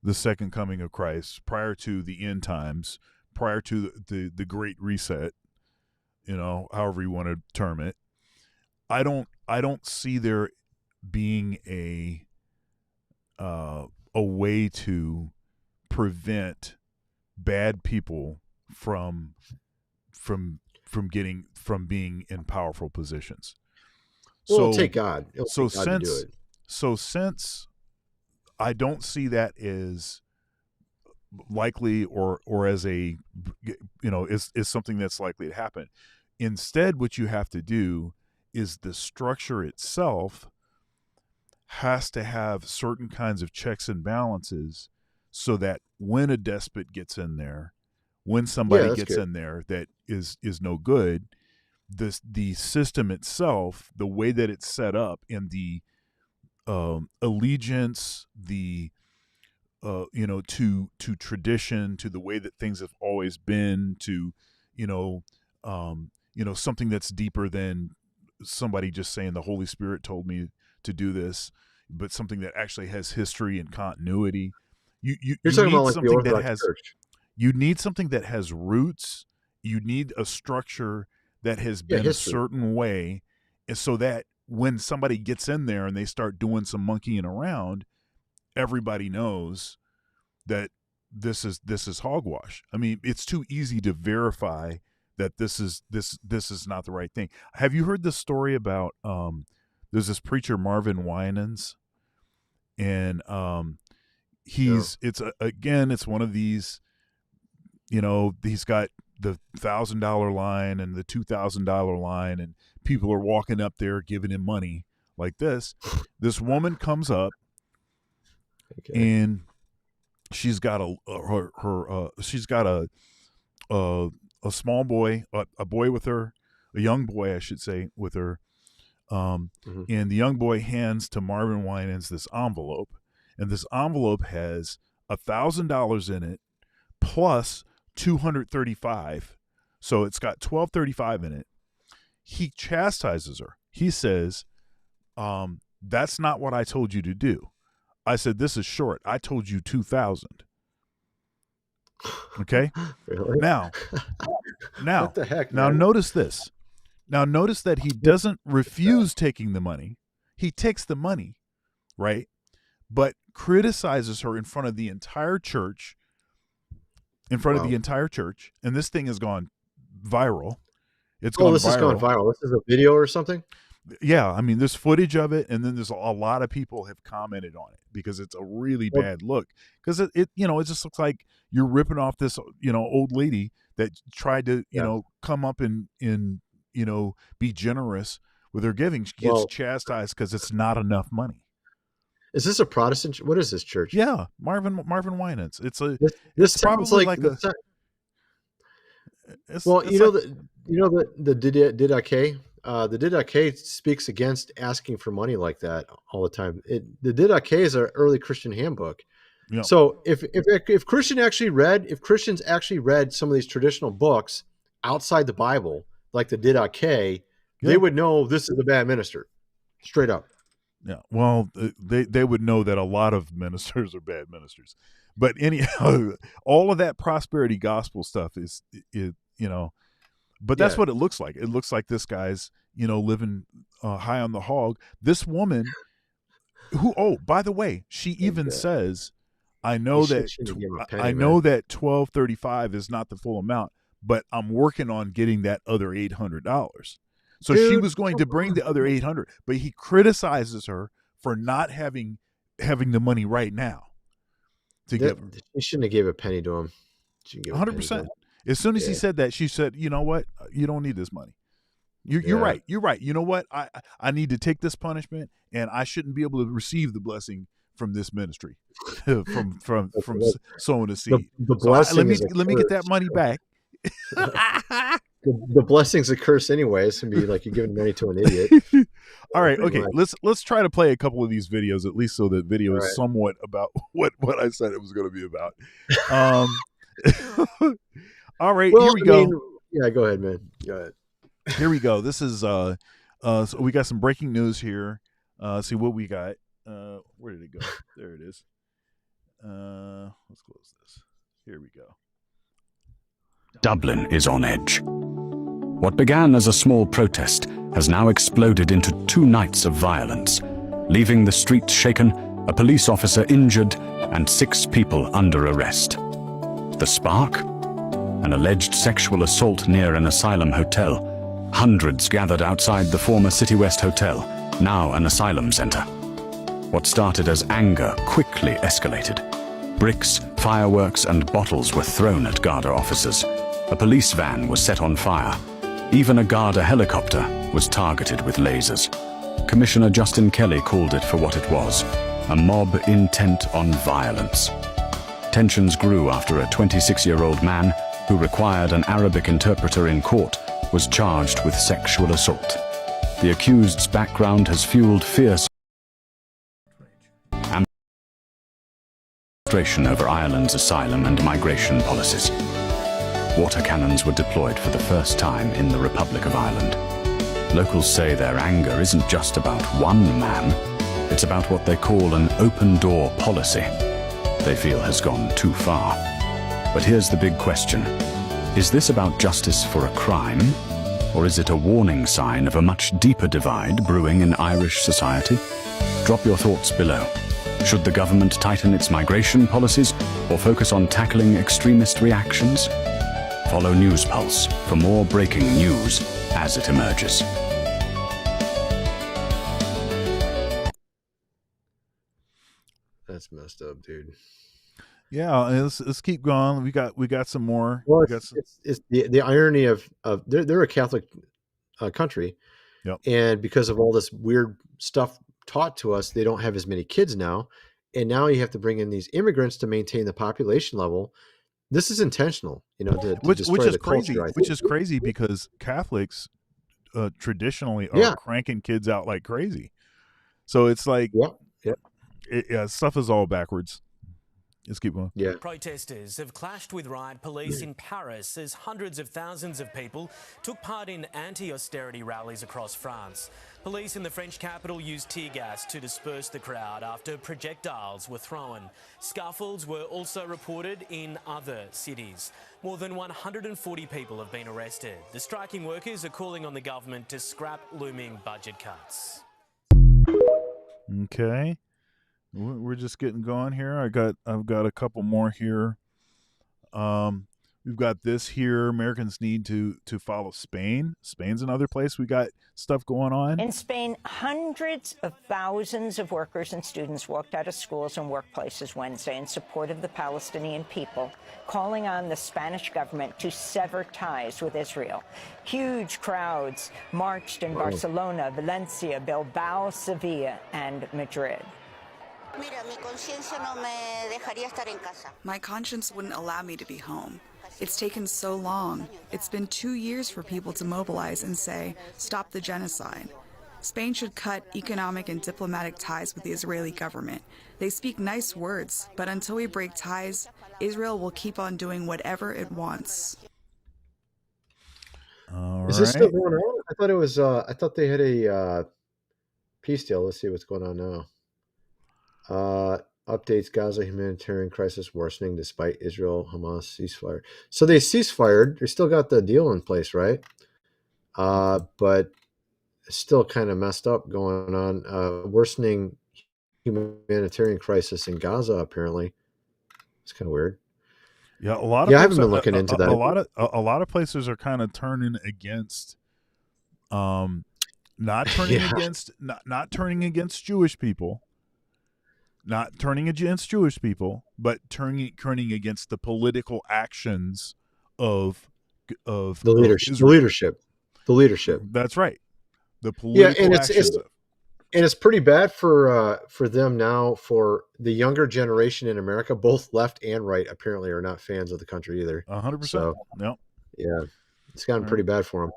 the second coming of Christ, prior to the end times, prior to the great reset, however you want to term it, I don't see there being a way to prevent bad people from from being in powerful positions. Well, it'll So take God. It'll so take God to do since it. since I don't see that as likely, or as is something that's likely to happen. Instead, what you have to do is the structure itself has to have certain kinds of checks and balances, so that when a despot gets in there, when Yeah, somebody that's gets good. in there that is no good, the system itself, the way that it's set up, in the allegiance, the to tradition, to the way that things have always been, to you know something that's deeper than somebody just saying the Holy Spirit told me to do this, but something that actually has history and continuity. you you, You're you talking about need like the something that Orthodox has Church. you need something that has roots. You need a structure that has Yeah, been a history. certain way, so that when somebody gets in there and they start doing some monkeying around, everybody knows that this is hogwash. I mean, it's too easy to verify that this is not the right thing. Have you heard the story about, there's this preacher Marvin Winans, and No. again, it's one of these, he's got the $1,000 line and the $2,000 line, and people are walking up there giving him money like this. This woman comes up, Okay. and she's got a small boy, a boy with her, a young boy, I should say, with her. Hmm. And the young boy hands to Marvin Winans this envelope, and this envelope has $1,000 in it plus 235. So it's got 1235 in it. He chastises her. He says, "That's not what I told you to do." I said, "This is short. I told you 2,000." Okay. Really? Now, What now, the heck, now, man? notice this. Now, notice that he doesn't refuse taking the money. He takes the money, right? But criticizes her in front of the entire church, And this thing has gone viral. It's Oh, gone this has gone viral. viral. This is a video or something? Yeah, I mean, there's footage of it, and then there's a lot of people have commented on it because it's a really Well, bad look. Because it it just looks like you're ripping off this old lady that tried to yeah. come up and be generous with her giving. She gets Well, chastised because it's not enough money. is this a Protestant? What is this church? Yeah, Marvin Winans. It's This sounds probably like like a this sou- it's well, it's like the Didache, the Didache speaks against asking for money like that all the time. The Didache is an early Christian handbook. yeah So if Christians actually read some of these traditional books outside the Bible, like the Didache, yeah. they would know this is a bad minister, straight up. Yeah, well, they would know that a lot of ministers are bad ministers, but anyhow, all of that prosperity gospel stuff is but that's Yeah. what it looks like. It looks like this guy's living high on the hog. This woman, who by the way, she even Okay. says, "I know that Shouldn't give him a I penny, know man. that 1235 is not the full amount, but I'm working on getting that other $800." So she Dude, was going to bring the other 800, but he criticizes her for not having the money right now to give her. She shouldn't have gave a penny to him. She gave a penny to 100%. him. As soon as he Yeah. said that, she said, "You know what? You don't need this money. You're Yeah. right. You're right. You know what? I need to take this punishment, and I shouldn't be able to receive the blessing from this ministry, from Look, sowing a The, seed. the So blessing is a let me get that curse. money back." The blessing's a curse anyways, and be like you're giving money to an idiot. All right, Pretty okay. much. Let's try to play a couple of these videos, at least so that video All is right. somewhat about what I said it was going to be about. All right, Well, here we go. yeah, go ahead, man. Go ahead. Here we go. This is so we got some breaking news here. See what we got. Where did it go? There it is. Let's close this. Here we go. Dublin is on edge. What began as a small protest has now exploded into 2 nights of violence, leaving the streets shaken, a police officer injured, and 6 people under arrest. The spark? An alleged sexual assault near an asylum hotel. Hundreds gathered outside the former City West Hotel, now an asylum center. What started as anger quickly escalated. Bricks, fireworks, and bottles were thrown at Garda officers. A police van was set on fire. Even a Garda helicopter was targeted with lasers. Commissioner Justin Kelly called it for what it was, a mob intent on violence. Tensions grew after a 26-year-old man who required an Arabic interpreter in court was charged with sexual assault. The accused's background has fueled fierce demonstration over Ireland's asylum and migration policies. Water cannons were deployed for the first time in the Republic of Ireland. Locals say their anger isn't just about one man, it's about what they call an open-door policy they feel has gone too far. But here's the big question. Is this about justice for a crime, or is it a warning sign of a much deeper divide brewing in Irish society? Drop your thoughts below. Should the government tighten its migration policies or focus on tackling extremist reactions? Follow News Pulse for more breaking news as it emerges. That's messed up, dude. Yeah, let's keep going. We got some more. Well, We got some, it's the irony of they're a Catholic country, Yep. and because of all this weird stuff taught to us, they don't have as many kids now, and now you have to bring in these immigrants to maintain the population level. This is intentional, to which destroy is the crazy. culture. I Which think. is crazy because Catholics traditionally are Yeah. cranking kids out like crazy. So it's like Yep. stuff is all backwards. Let's keep going. Yeah. Protesters have clashed with riot police in Paris as hundreds of thousands of people took part in anti-austerity rallies across France. Police in the French capital used tear gas to disperse the crowd after projectiles were thrown. Scuffles were also reported in other cities. More than 140 people have been arrested. The striking workers are calling on the government to scrap looming budget cuts. Okay. We're just getting going here. I've got a couple more here. We've got this here. Americans need to follow Spain. Spain's another place we got stuff going on. In Spain, hundreds of thousands of workers and students walked out of schools and workplaces Wednesday in support of the Palestinian people, calling on the Spanish government to sever ties with Israel. Huge crowds marched in Barcelona, Valencia, Bilbao, Sevilla, and Madrid. My conscience wouldn't allow me to be home. It's taken so long. It's been 2 years for people to mobilize and say, stop the genocide. Spain should cut economic and diplomatic ties with the Israeli government. They speak nice words, but until we break ties, Israel will keep on doing whatever it wants. Is this still going on? I thought it was. I thought they had a peace deal. Let's see what's going on now. Updates: Gaza humanitarian crisis worsening despite Israel-Hamas ceasefire. So they ceasefire. They still got the deal in place, right? But still kind of messed up going on. Worsening humanitarian crisis in Gaza. Apparently, it's kind of weird. Yeah, a lot of I haven't been looking into that. A lot of places are kind of turning against, not turning against Jewish people. Not turning against Jewish people, but turning against the political actions of the leadership. That's right. The political actions. And it's pretty bad for them now. For the younger generation in America, both left and right apparently are not fans of the country either. 100%. Yep. Yeah, it's gotten pretty bad for them.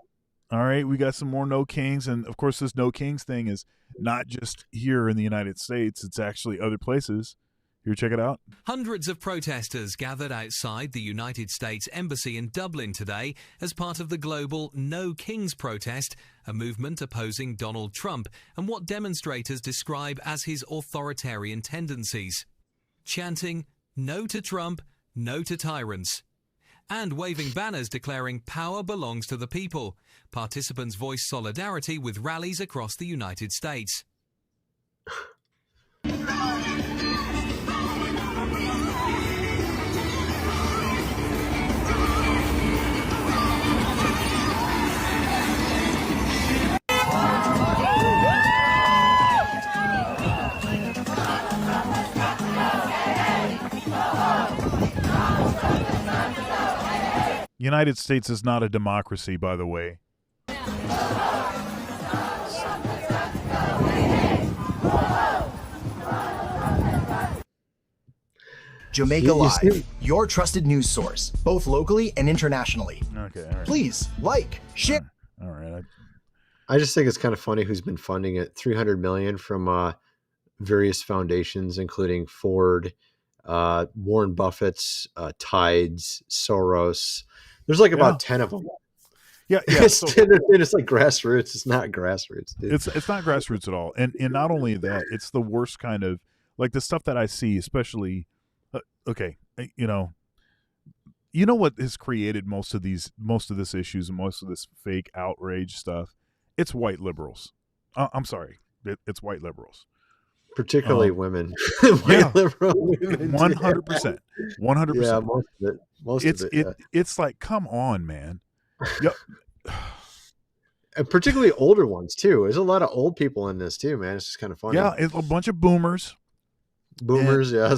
All right, we got some more No Kings, and of course, this No Kings thing is not just here in the United States; it's actually other places. Here, check it out. Hundreds of protesters gathered outside the United States Embassy in Dublin today as part of the global No Kings protest, a movement opposing Donald Trump and what demonstrators describe as his authoritarian tendencies. Chanting, "No to Trump, no to tyrants," and waving banners declaring power belongs to the people. Participants voiced solidarity with rallies across the United States. United States is not a democracy, by the way. Jamaica Live, your trusted news source, both locally and internationally. Okay, all right. Please like, share. All right. I just think it's kind of funny who's been funding it. $300 million from various foundations, including Ford, Warren Buffett's, Tides, Soros. There's like about 10 of them. Yeah. It's like grassroots. It's not grassroots, dude. It's not grassroots at all. And not only that, it's the worst kind of, like the stuff that I see, especially, you know what has created most of this issues and most of this fake outrage stuff? It's white liberals. I'm sorry. It's white liberals. Particularly women. White liberal women. 100%. 100%. Yeah, most of it. It's like, come on, man. Yep. And particularly older ones too. There's a lot of old people in this too, man. It's just kind of funny. Yeah, it's a bunch of boomers. Some boomers. Yeah,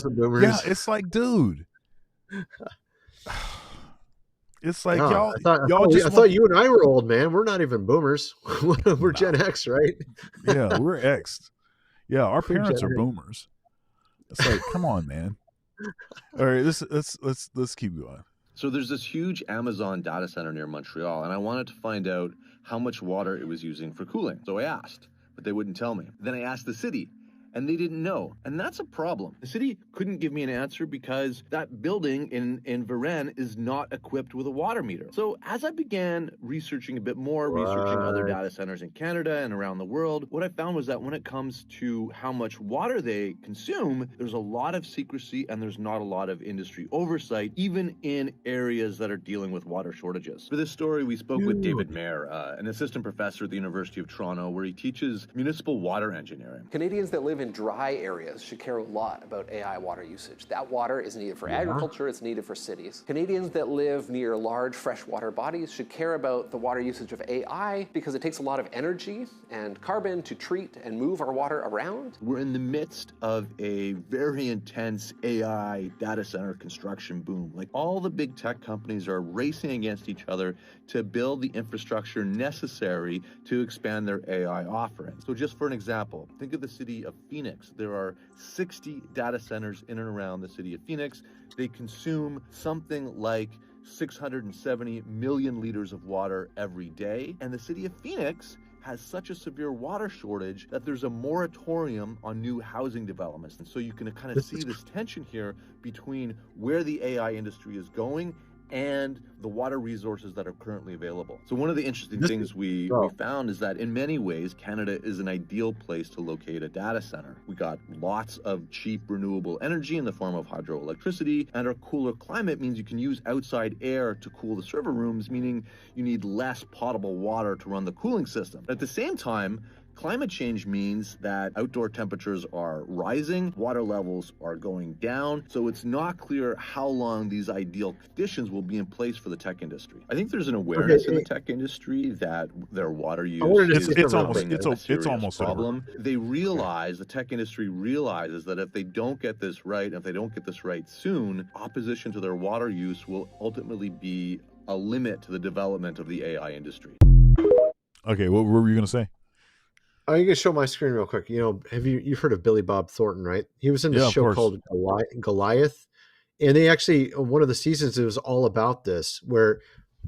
it's like, dude. It's like y'all. I thought you and I were old, man. We're not even boomers. We're Gen X, right? Yeah, we're X. Yeah, our parents are boomers. It's like, come on, man. All right, let's keep going. So there's this huge Amazon data center near Montreal, and I wanted to find out how much water it was using for cooling. So I asked, but they wouldn't tell me. Then I asked the city, and they didn't know. And that's a problem. The city couldn't give me an answer because that building in Varennes is not equipped with a water meter. So as I began researching a bit more, researching other data centers in Canada and around the world, what I found was that when it comes to how much water they consume, there's a lot of secrecy and there's not a lot of industry oversight, even in areas that are dealing with water shortages. For this story, we spoke with David Mayer, an assistant professor at the University of Toronto, where he teaches municipal water engineering. Canadians that live live in dry areas should care a lot about AI water usage. That water is needed for agriculture, it's needed for cities. Canadians that live near large freshwater bodies should care about the water usage of AI because it takes a lot of energy and carbon to treat and move our water around. We're in the midst of a very intense AI data center construction boom. Like, all the big tech companies are racing against each other to build the infrastructure necessary to expand their AI offerings. So just for an example, think of the city of Phoenix. There are 60 data centers in and around the city of Phoenix. They consume something like 670 million liters of water every day. And the city of Phoenix has such a severe water shortage that there's a moratorium on new housing developments. And so you can kind of see this tension here between where the AI industry is going and the water resources that are currently available. So one of the interesting things we found is that in many ways, Canada is an ideal place to locate a data center. We got lots of cheap renewable energy in the form of hydroelectricity, and our cooler climate means you can use outside air to cool the server rooms, meaning you need less potable water to run the cooling system. At the same time, climate change means that outdoor temperatures are rising, water levels are going down, so it's not clear how long these ideal conditions will be in place for the tech industry. I think there's an awareness in the tech industry that their water use is it's almost a problem. They realize, the tech industry realizes that if they don't get this right, if they don't get this right soon, opposition to their water use will ultimately be a limit to the development of the AI industry. Okay, what were you going to say? I'm going to show my screen real quick. You know, you've heard of Billy Bob Thornton, right? He was in this show called Goliath. And they actually, one of the seasons, it was all about this, where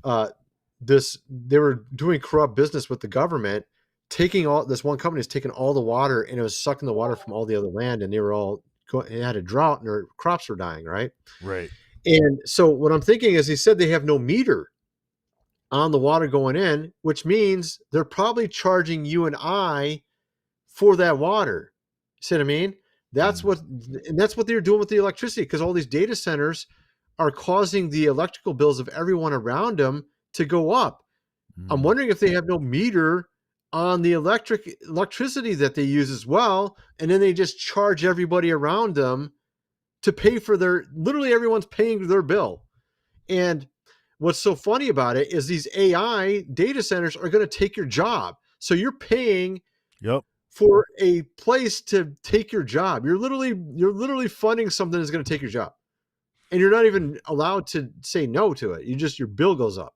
they were doing corrupt business with the government, this one company is taking all the water, and it was sucking the water from all the other land, and they had a drought and their crops were dying, right? Right. And so what I'm thinking is, he said they have no meter on the water going in, which means they're probably charging you and I for that water. You see what I mean? That's what they're doing with the electricity, because all these data centers are causing the electrical bills of everyone around them to go up. I'm wondering if they have no meter on the electricity that they use as well, and then they just charge everybody around them to pay for literally everyone's paying their bill. And what's so funny about it is these AI data centers are going to take your job. So you're paying for a place to take your job. You're literally funding something that's going to take your job. And you're not even allowed to say no to it. Your bill goes up.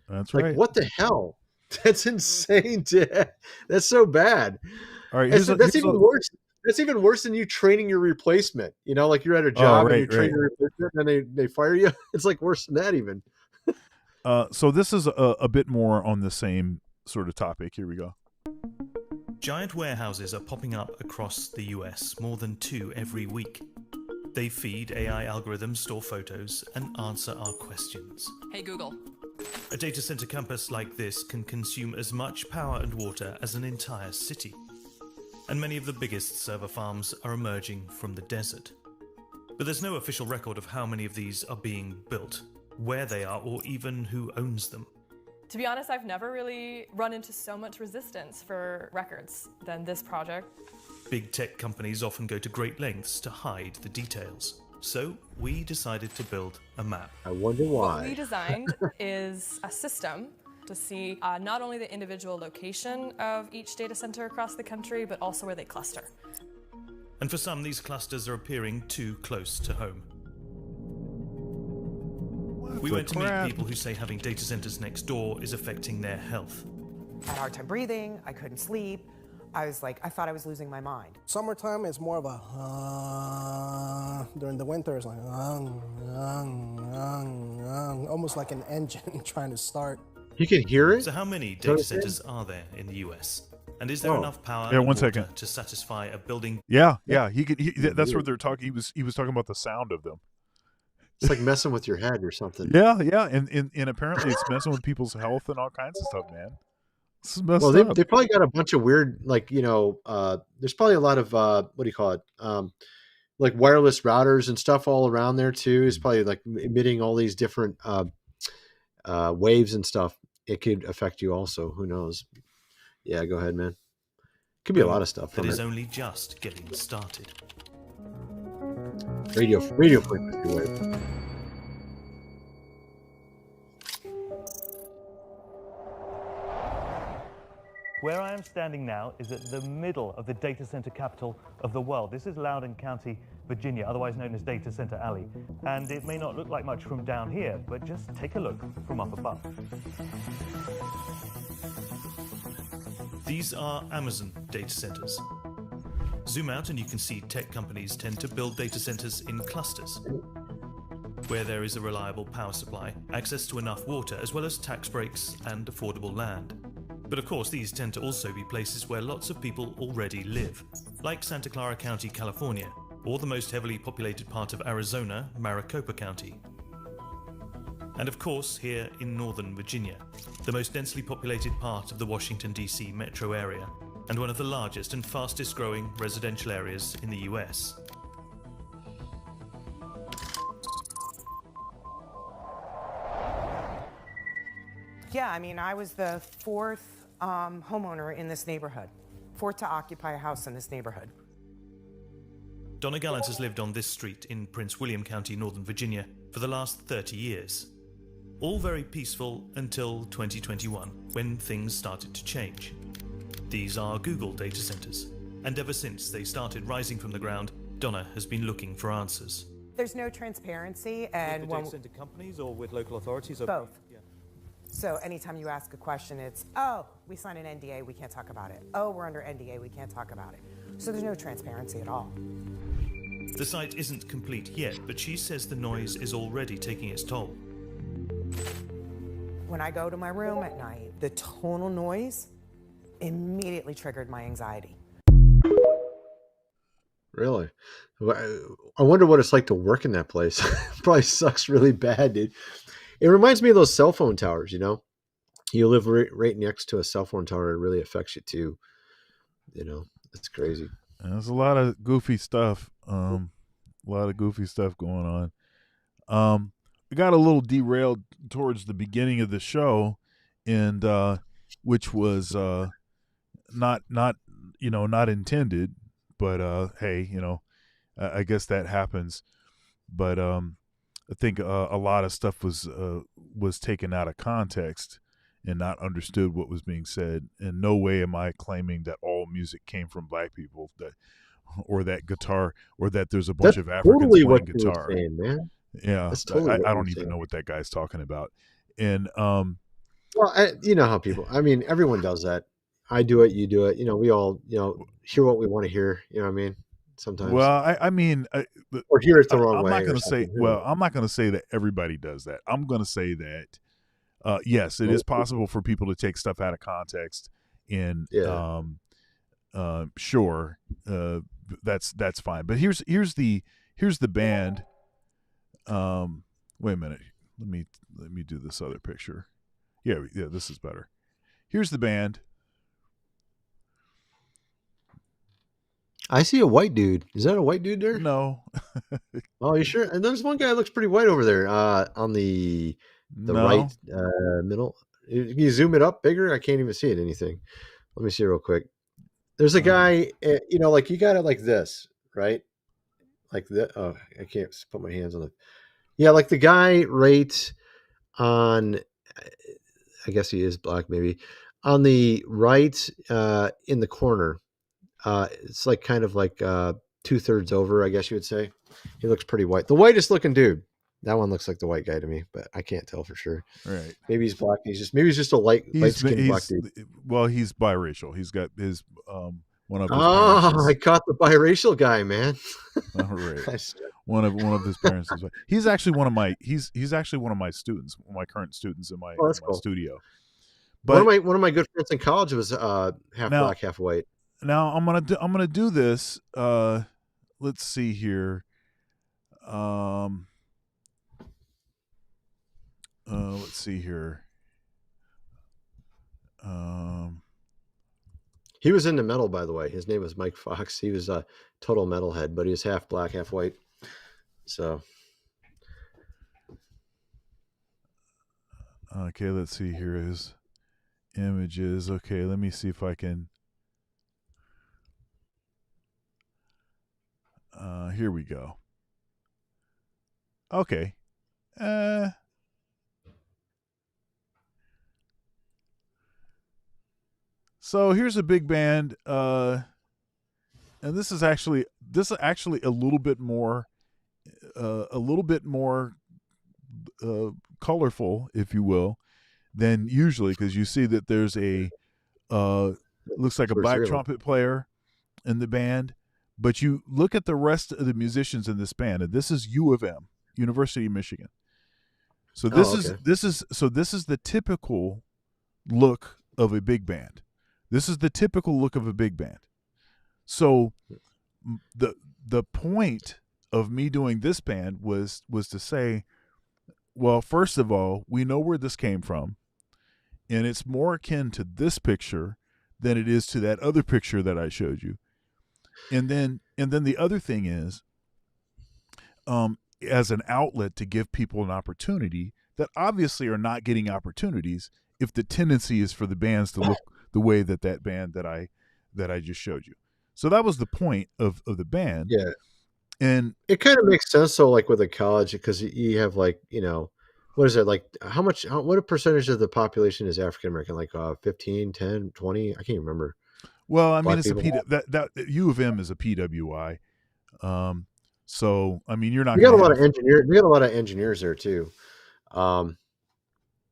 That's right. What the hell? That's insane. That's so bad. All right. That's even worse. That's even worse than you training your replacement. You know, like you're at a job and you train your replacement and they fire you. It's like worse than that even. So this is a bit more on the same sort of topic. Here we go. Giant warehouses are popping up across the US, more than 2 every week. They feed AI algorithms, store photos, and answer our questions. Hey Google. A data center campus like this can consume as much power and water as an entire city. And many of the biggest server farms are emerging from the desert. But there's no official record of how many of these are being built, where they are, or even who owns them. To be honest, I've never really run into so much resistance for records than this project. Big tech companies often go to great lengths to hide the details. So we decided to build a map. I wonder why. What we designed is a system to see not only the individual location of each data center across the country, but also where they cluster. And for some, these clusters are appearing too close to home. We went to meet people who say having data centers next door is affecting their health. I had a hard time breathing, I couldn't sleep. I thought I was losing my mind. Summertime is more of a, during the winter it's like, almost like an engine trying to start. You can hear it? So how many data centers are there in the US? And is there enough power and water to satisfy a building? Yeah. That's what they're talking. He was talking about the sound of them. It's like messing with your head or something. Yeah, and apparently it's messing with people's health and all kinds of stuff, man. Well, they probably got a bunch of weird, there's probably a lot of what do you call it, like wireless routers and stuff all around there too. It's probably like emitting all these different waves and stuff. It could affect you also. Who knows? Yeah, go ahead, man. Could be a lot of stuff that from is it. only just getting started. Radio frequency wave. Where I am standing now is at the middle of the data center capital of the world. This is Loudoun County, Virginia, otherwise known as Data Center Alley. And it may not look like much from down here, but just take a look from up above. These are Amazon data centers. Zoom out and you can see tech companies tend to build data centers in clusters, where there is a reliable power supply, access to enough water, as well as tax breaks and affordable land. But of course, these tend to also be places where lots of people already live, like Santa Clara County, California, or the most heavily populated part of Arizona, Maricopa County. And of course, here in Northern Virginia, the most densely populated part of the Washington, D.C. metro area, and one of the largest and fastest growing residential areas in the US. Yeah, I mean, I was the fourth homeowner in this neighborhood, fourth to occupy a house in this neighborhood. Donna Gallant has lived on this street in Prince William County, Northern Virginia, for the last 30 years. All very peaceful until 2021, when things started to change. These are Google data centers, and ever since they started rising from the ground, Donna has been looking for answers. There's no transparency, and with the data center companies or with local authorities? Or both. Yeah. So anytime you ask a question, it's, oh, we signed an NDA, we can't talk about it. Oh, we're under NDA, we can't talk about it. So there's no transparency at all. The site isn't complete yet, but she says the noise is already taking its toll. When I go to my room at night, the tonal noise immediately triggered my anxiety. Really? I wonder what it's like to work in that place. Probably sucks really bad, dude. It reminds me of those cell phone towers, you know? You live right next to a cell phone tower, it really affects you too. You know, it's crazy. And there's a lot of goofy stuff. Going on. We got a little derailed towards the beginning of the show, and which was not intended, but hey, I guess that happens. But I think a lot of stuff was taken out of context and not understood what was being said. In no way am I claiming that all music came from black people, or that guitar, or that there's a bunch of Africans totally playing what guitar. You were saying, man. Yeah, That's totally I don't you're even saying. know what that guy's talking about. And well, you know how people. I mean, everyone does that. I do it. You do it. We all hear what we want to hear. You know what I mean? Sometimes. Well, I mean, or hear it the wrong way. I'm not going to say. Well, I'm not going to say that everybody does that. I'm going to say that yes, it is possible for people to take stuff out of context, and sure, that's fine. But here's the band. Wait a minute. Let me do this other picture. Yeah, this is better. Here's the band. I see a white dude. Is that a white dude there? No. Oh, you sure? And there's one guy that looks pretty white over there on the right middle. Can you zoom it up bigger? I can't even see it. Anything. Let me see real quick. There's a guy, like you got it like this, right? Like that. Oh, I can't put my hands on it. Yeah, like the guy right on, I guess he is black maybe, on the right in the corner. It's like kind of like 2/3 over, I guess you would say. He looks pretty white. The whitest looking dude. That one looks like the white guy to me, but I can't tell for sure. Right. Maybe he's black. Maybe he's just a light skinned black dude. Well, he's biracial. He's got his one of his I caught the biracial guy, man. All right. One of his parents is white. He's actually one of my students, one of my current students in my, cool. studio. But one of my good friends in college was half black, half white. Now I'm gonna do this. Let's see here. Let's see here. He was into metal, by the way. His name was Mike Fox. He was a total metalhead, but he was half black, half white. So. Okay, let's see here. His images. Okay, let me see if I can. Here we go. Okay. So here's a big band, and this is actually a little bit more colorful, if you will, than usually, because you see that there's a looks like a black trumpet player in the band, but you look at the rest of the musicians in this band, and this is U of M, University of Michigan. So this is the typical look of a big band. This is the typical look of a big band. So the point of me doing this band was to say, well, first of all, we know where this came from, and it's more akin to this picture than it is to that other picture that I showed you. And then the other thing is, as an outlet to give people an opportunity that obviously are not getting opportunities if the tendency is for the bands to look the way that band that I just showed you. So that was the point of the band. Yeah. And it kind of makes sense though, like with a college, because you have like, what is it? Like what a percentage of the population is African-American? Like 15, 10, 20? I can't remember. Well, I mean, it's that U of M is a PWI. So, I mean, you're not we got a lot of engineers. We got a lot of engineers there too. I'm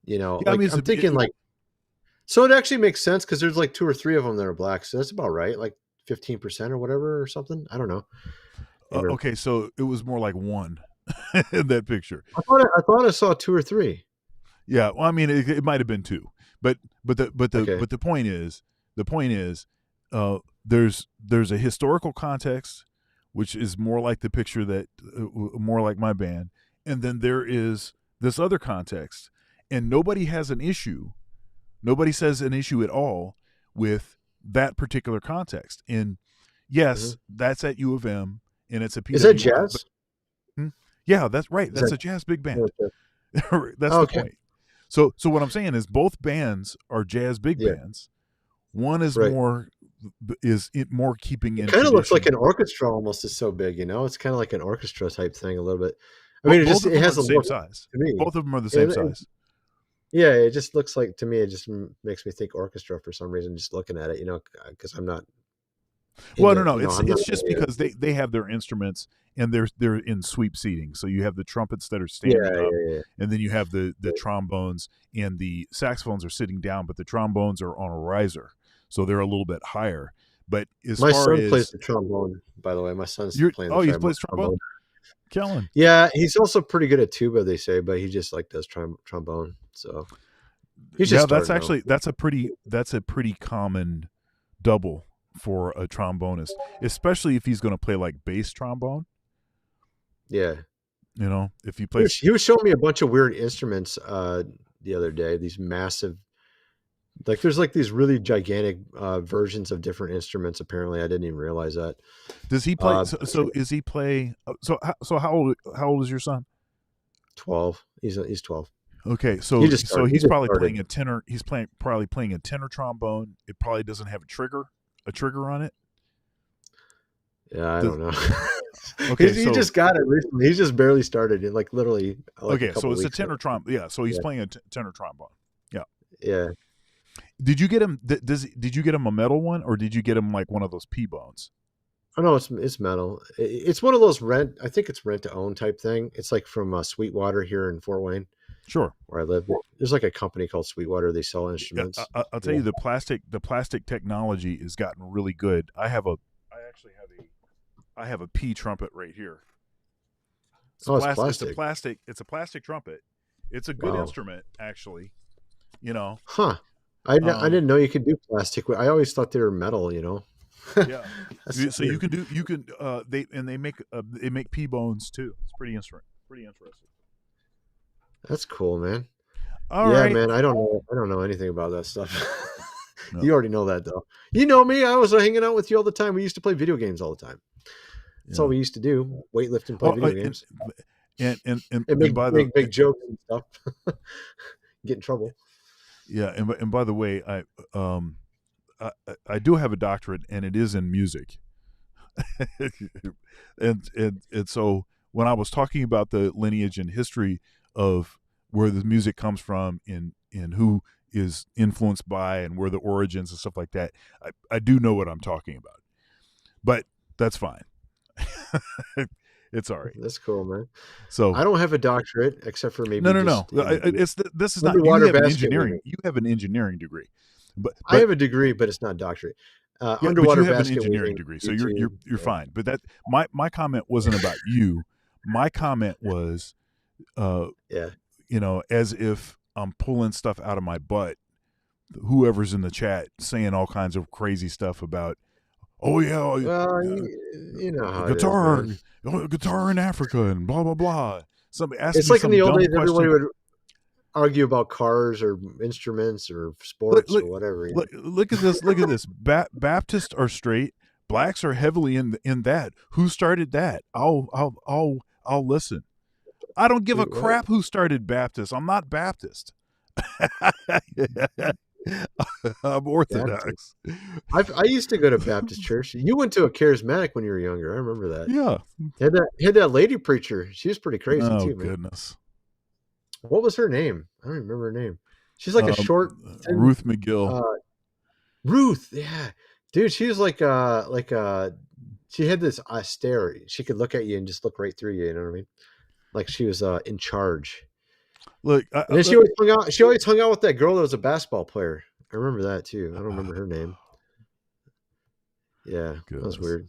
thinking so it actually makes sense because there's like 2 or 3 of them that are black. So that's about right. Like 15% or whatever or something. I don't know. Okay. So it was more like 1 in that picture. I thought I saw 2 or 3. Yeah. Well, I mean, it might've been 2, but the point is, there's a historical context, which is more like the picture that more like my band. And then there is this other context, and nobody has an issue. Nobody says an issue at all with that particular context. And yes, that's at U of M, and it's a PWI. Is that jazz? Yeah, that's right. That's a jazz big band. That's the point. So what I'm saying is both bands are jazz big bands. One is more keeping in. It kind of looks like an orchestra almost. Is so big, It's kind of like an orchestra type thing a little bit. I mean, it has the same size. To me. Both of them are the same size. Yeah, it just looks like, to me, it just makes me think orchestra for some reason, just looking at it, because I'm not. No. It's just because they have their instruments and they're in sweep seating. So you have the trumpets that are standing up, and then you have the trombones, and the saxophones are sitting down, but the trombones are on a riser, so they're a little bit higher. But my son plays the trombone, by the way. My son's playing. He plays trombone. Kellen. Yeah, he's also pretty good at tuba, they say, but he just does trombone. So he's just that's a pretty common double for a trombonist, especially if he's going to play like bass trombone. Yeah, if he plays. He was showing me a bunch of weird instruments the other day. These massive, there's these really gigantic versions of different instruments. Apparently, I didn't even realize that. Does he play? Is he play? So how old is your son? 12. He's 12. Okay, so he's probably playing a tenor. He's probably playing a tenor trombone. It probably doesn't have a trigger on it. Yeah, I don't know. Okay, he just got it recently. He's just barely started it, literally. Okay, so it's a tenor trombone. Yeah, so he's playing a tenor trombone. Yeah. Yeah. Did you get him? Did you get him a metal one, or did you get him like one of those P-bones? Oh no, it's metal. It's one of those I think it's rent to own type thing. It's like from Sweetwater here in Fort Wayne. Sure. Where I live. There's like a company called Sweetwater. They sell instruments. Yeah, I'll tell you, the plastic technology has gotten really good. I have a P trumpet right here. It's plastic. It's a plastic trumpet. It's a good instrument, actually. Huh. I didn't know you could do plastic. I always thought they were metal, Yeah. So they make P-bones too. It's pretty interesting. That's cool, man. All right, man. I don't know anything about that stuff. No. You already know that, though. You know me. I was hanging out with you all the time. We used to play video games all the time. That's all we used to do: weightlifting, and play video games, and make big jokes and stuff. Get in trouble. Yeah, and by the way, I do have a doctorate, and it is in music. and so when I was talking about the lineage and history of where the music comes from and who is influenced by and where the origins and stuff like that, I do know what I'm talking about. But that's fine. It's all right. That's cool, man. So I don't have a doctorate except for maybe no. This is not. You have an engineering. You have an engineering degree, but I have a degree, but it's not a doctorate. Underwater but you have basket an engineering weaving, degree, so YouTube, you're fine. But that my comment wasn't about you. My comment was, as if I'm pulling stuff out of my butt. Whoever's in the chat saying all kinds of crazy stuff about, oh yeah, well, you know how guitar, it is, guitar in Africa and blah blah blah. Somebody asked it's me like in the old days, question. everybody would argue about cars or instruments or sports or whatever. Look at this. Look at this. Baptists are straight. Blacks are heavily in that. Who started that? I'll listen. I don't give a crap who started Baptist. I'm not Baptist. I'm Orthodox. I used to go to Baptist church. You went to a charismatic when you were younger. I remember that. Yeah. Had that lady preacher. She was pretty crazy too, man. Goodness. What was her name? I don't remember her name. She's like a short Ruth McGill. Ruth, yeah. Dude, she was like she had this stare. She could look at you and just look right through you, you know what I mean? Like she was in charge. Look, and then she always hung out. She always hung out with that girl that was a basketball player. I remember that too. I don't remember her name. Yeah, that was weird.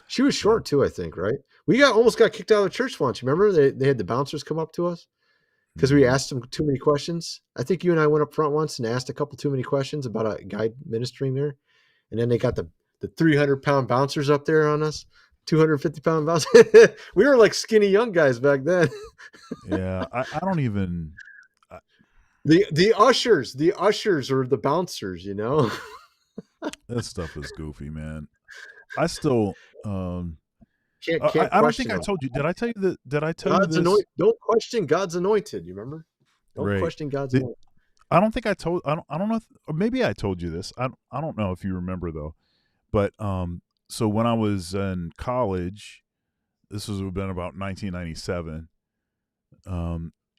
She was short too, I think. Right? We almost got kicked out of the church once. Remember they had the bouncers come up to us because we asked them too many questions. I think you and I went up front once and asked a couple too many questions about a guy ministering there, and then they got the 300-pound bouncers up there on us. 250-pound bouncers. We were like skinny young guys back then. Yeah, I don't even. The ushers or the bouncers, you know. That stuff is goofy, man. I still can't I don't think I told you. Did I tell you that? Did I tell God's you this? Anointed. Don't question God's anointed. You remember? Don't question God's anointed. I don't think I told. I don't know. Or maybe I told you this. I don't know if you remember though. But so when I was in college, this would have been about 1997,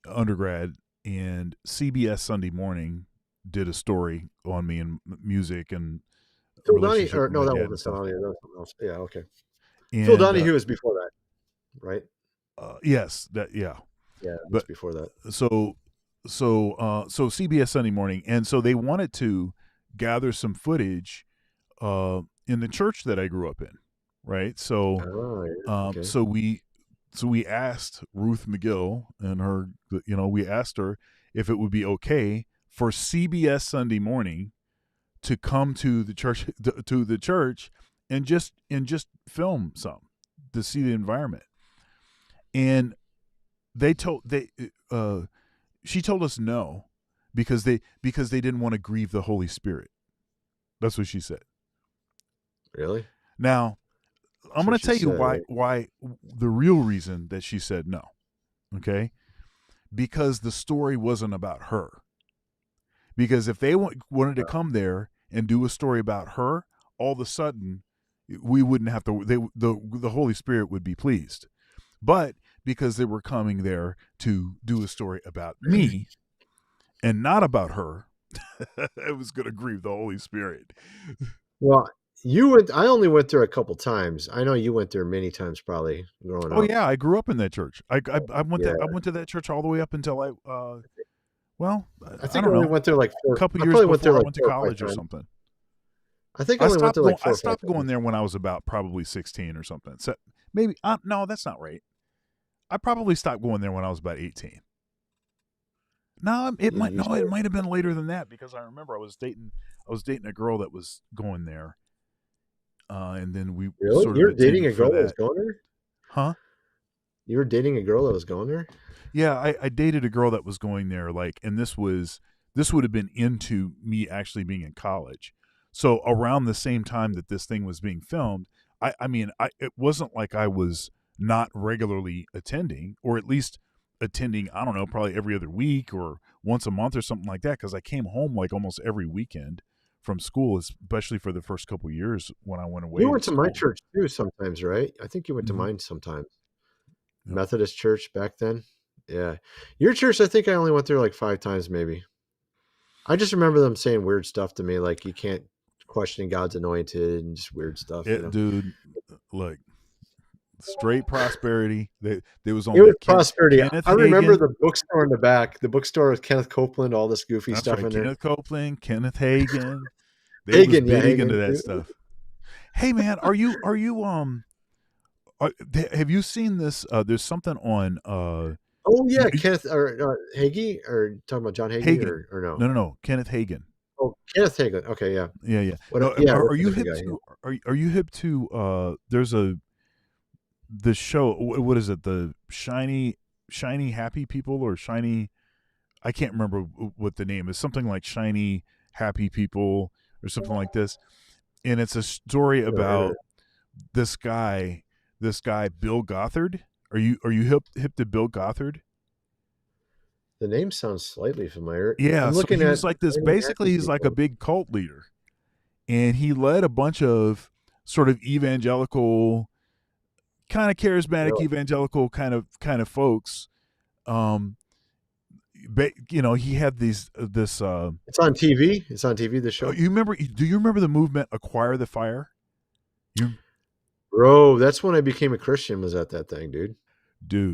undergrad, and CBS Sunday Morning did a story on me and music and Phil Donahue. Or no, that wasn't Sonali. That was something else. Yeah, okay. And, Phil Donahue was before that, right? Yes, yeah, but before that. So CBS Sunday Morning, and so they wanted to gather some footage in the church that I grew up in, right? So, so we asked Ruth McGill and her, we asked her if it would be okay for CBS Sunday Morning to come to the church and just film some to see the environment. And she told us no because they didn't want to grieve the Holy Spirit. That's what she said. Really? Now, I'm going to tell you why the real reason that she said no. Okay? Because the story wasn't about her. Because if they wanted to come there and do a story about her, all of a sudden we wouldn't have to. The Holy Spirit would be pleased. But because they were coming there to do a story about me and not about her, it was going to grieve the Holy Spirit. Well, I only went there a couple times. I know you went there many times, probably growing up. Oh yeah, I grew up in that church. I went to that church all the way up until I think I only went there like a couple years before I went to college or something. I think I only went there like 4 I stopped going there when I was about probably 16 or something. So maybe no, that's not right. I probably stopped going there when I was about 18. No, it might have been later than that because I remember I was dating a girl that was going there. And then we really? sort of you were dating a girl that was going there? Huh? You were dating a girl that was going there? Yeah, I dated a girl that was going there, and this would have been into me actually being in college. So around the same time that this thing was being filmed, it wasn't like I was not regularly attending, or at least attending, I don't know, probably every other week or once a month or something like that, because I came home like almost every weekend from school, especially for the first couple of years when I went away. You went to my school. church too sometimes, right? I think you went to mine sometimes. Methodist church back then. Yeah. Your church, I think I only went there like 5 times maybe. I just remember them saying weird stuff to me, like you can't question God's anointed and just weird stuff. Dude, look, straight prosperity. There was It only was prosperity. Kenneth I remember Hagin. the bookstore in the back. The bookstore with Kenneth Copeland, all this goofy That's stuff right, in there. Kenneth Copeland, Kenneth Hagin. They was big into that stuff. Hey man, have you seen this? There's something on. Oh yeah, Kenneth or Hagee, or talking about John Hagee, Hagin. or no? No, Kenneth Hagin. Oh, Kenneth Hagin. Okay, yeah. Yeah. What, No, yeah. are you hip to? Are you hip to? There's the show. What is it? The shiny happy people or shiny? I can't remember what the name is. Something like Shiny Happy People or something like this. And it's a story about this guy, Bill Gothard. Are you hip to Bill Gothard? The name sounds slightly familiar. Yeah, I'm so looking he's at like this. Shiny Basically, Happy he's like a People. big cult leader, and he led a bunch of sort of evangelical, kind of charismatic evangelical kind of folks. He had this. It's on TV. It's on TV. The show. Do you remember the movement Acquire the Fire? Bro, that's when I became a Christian. Was at that thing, dude.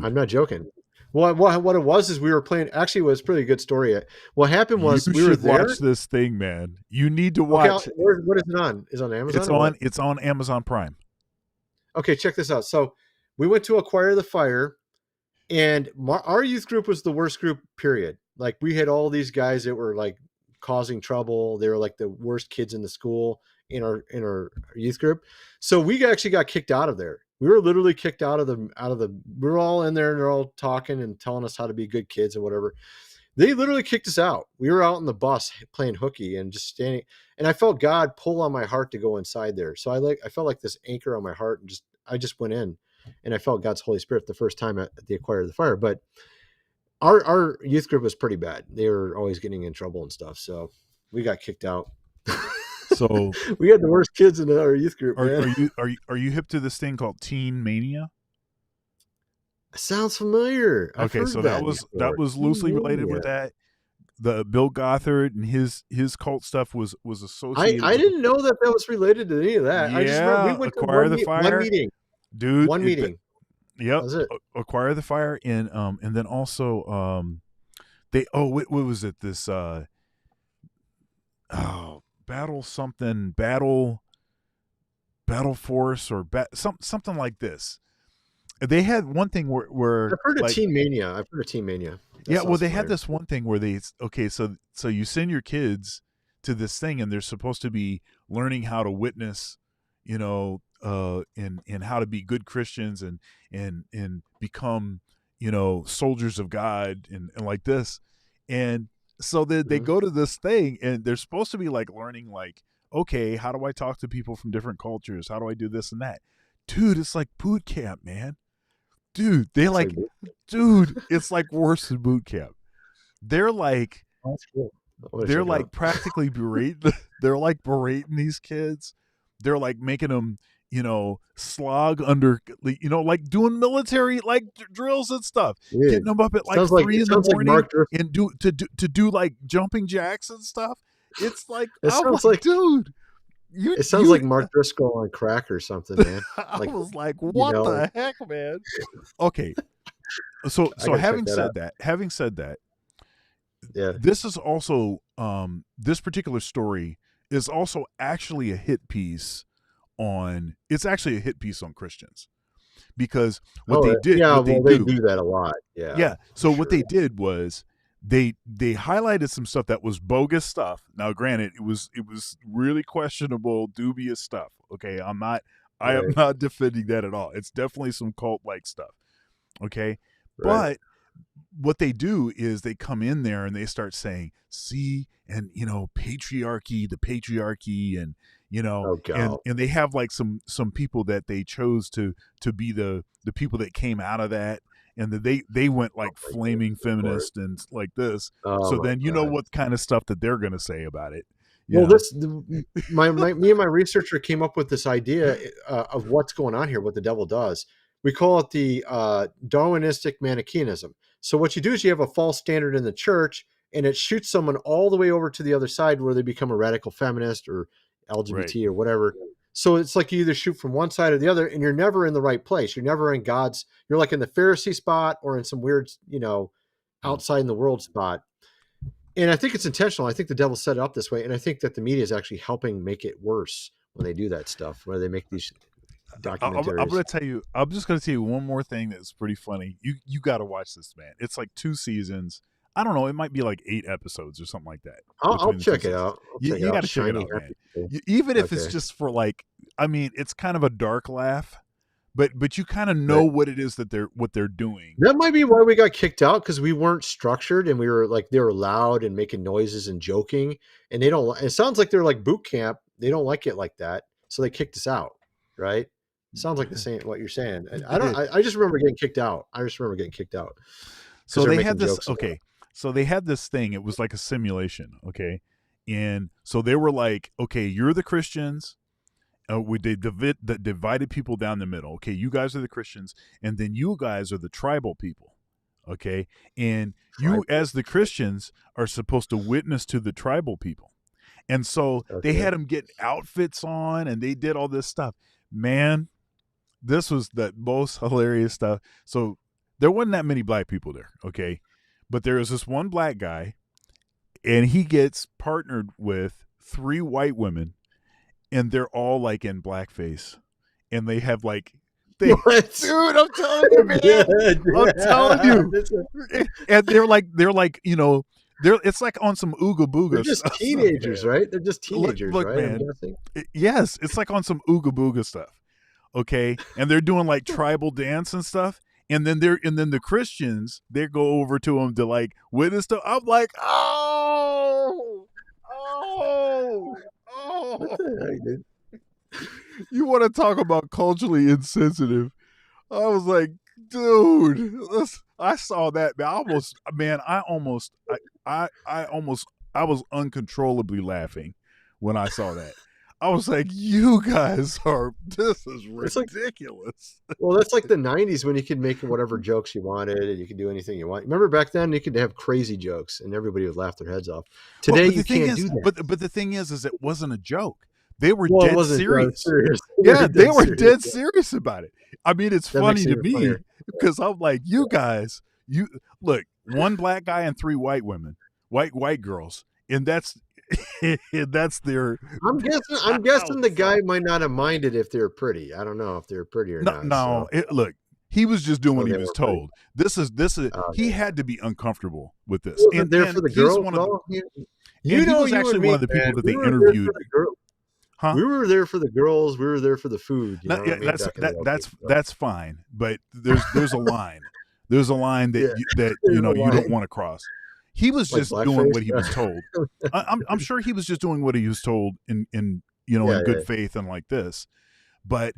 I'm not joking. Well, what it was is we were playing. Actually, it was a pretty good story. What happened was You we were should there. watch this thing, man. You need to watch. Okay, what is it on? Is it on Amazon? It's on Amazon Prime. Okay, check this out. So we went to Acquire the Fire, and our youth group was the worst group, period. Like we had all these guys that were like causing trouble. They were like the worst kids in the school in our youth group. So we actually got kicked out of there. We were literally kicked out of the, we were all in there and they're all talking and telling us how to be good kids and whatever. They literally kicked us out. We were out in the bus playing hooky and just standing. And I felt God pull on my heart to go inside there. So I felt like this anchor on my heart, and I just went in, and I felt God's Holy Spirit the first time at the Acquire the Fire. But our youth group was pretty bad. They were always getting in trouble and stuff. So we got kicked out. So we had the worst kids in our youth group. Are you hip to this thing called Teen Mania? Sounds familiar. Okay, so that was loosely related with that. The Bill Gothard and his cult stuff was associated. I didn't know that was related to any of that. Yeah, I just remember we went Acquire to the Fire, one meeting, dude. One meeting. Yep. That's it. Acquire the Fire, and then also what was it? This Battle Force or something like this. They had one thing where I've heard of like, Teen Mania. I've heard of Teen Mania. Yeah, well, they had this one thing where so you send your kids to this thing, and they're supposed to be learning how to witness, and how to be good Christians and become, soldiers of God and like this. And so they go to this thing, and they're supposed to be like learning, like, okay, how do I talk to people from different cultures? How do I do this and that? Dude, it's like boot camp, man. Dude, it's like worse than boot camp. They're like, they're like practically berating. They're like berating these kids. They're like making them, slog under, like doing military like drills and stuff. Yeah. Getting them up at like 3 in the morning and to do like jumping jacks and stuff. It's like, dude. It sounds like Mark Driscoll on crack or something, man. I was like, what the heck, man? Okay. So having said that, yeah, this is also this particular story is also actually a hit piece on Christians, because what they did, they do that a lot. Yeah. So what they did was they highlighted some stuff that was bogus stuff. Now, granted, it was really questionable, dubious stuff. Okay, I am not defending that at all. It's definitely some cult like stuff. Okay, but what they do is they come in there and they start saying, "See, and the patriarchy, and and they have like some people that they chose to be the people that came out of that." And they went like flaming feminist and like this. So then what kind of stuff that they're going to say about it, Well, me and my researcher came up with this idea of what's going on here, what the devil does. We call it the Darwinistic Manichaeism. So what you do is you have a false standard in the church, and it shoots someone all the way over to the other side where they become a radical feminist or LGBT or whatever. So it's like you either shoot from one side or the other, and you're never in the right place. You're never in God's. You're like in the Pharisee spot or in some weird, outside in the world spot. And I think it's intentional. I think the devil set it up this way, and I think that the media is actually helping make it worse when they do that stuff, where they make these documentaries. I'm going to tell you. I'm just going to tell you one more thing that's pretty funny. You got to watch this, man. It's like 2 seasons. I don't know. It might be like 8 episodes or something like that. I'll check it out. You got to check it out, man. Even if it's just for like, I mean, it's kind of a dark laugh, but you kind of know what it is that they're doing. That might be why we got kicked out, because we weren't structured and we were like, they were loud and making noises and joking, and they don't. It sounds like they're like boot camp. They don't like it like that, so they kicked us out. Right? It sounds like the same what you're saying. I just remember getting kicked out. So they had this. Okay. So they had this thing. It was like a simulation, okay? And so they were like, okay, you're the Christians. They divided people down the middle. Okay, you guys are the Christians, and then you guys are the tribal people, okay? And you, as the Christians, are supposed to witness to the tribal people. And so they had them get outfits on, and they did all this stuff. Man, this was the most hilarious stuff. So there wasn't that many black people there, okay? But there is this one black guy, and he gets partnered with 3 white women, and they're all like in blackface, and they have like, dude, I'm telling you, man, I'm telling you, and they're like, it's like on some Ooga Booga. They're just teenagers, right? They're just teenagers, look, right? Man, yes, it's like on some Ooga Booga stuff, okay, and they're doing like tribal dance and stuff. And then the Christians, they go over to him to like witness to. I'm like, oh. What the heck, dude? You want to talk about culturally insensitive? I was like, dude, I saw that, man. I was uncontrollably laughing when I saw that. I was like, you guys this is ridiculous. Well, that's like the 90s when you could make whatever jokes you wanted and you could do anything you want. Remember back then you could have crazy jokes and everybody would laugh their heads off. Today you can't do that. But the thing is it wasn't a joke. They were dead serious. Yeah, they were dead serious about it. I mean, it's funny to me because I'm like, you guys, look, 1 black guy and 3 white women, white girls, and that's their. I'm guessing the guy might not have minded if they're pretty. I don't know if they're pretty or not. No, look, he was just doing what he was told. This is he had to be uncomfortable with this. And there for the girls. He was actually one of the people that they interviewed. Huh? We were there for the girls. We were there for the food. That's fine, but there's a line. There's a line that you don't want to cross. He was just doing what he was told. I'm sure he was just doing what he was told in good faith and like this. But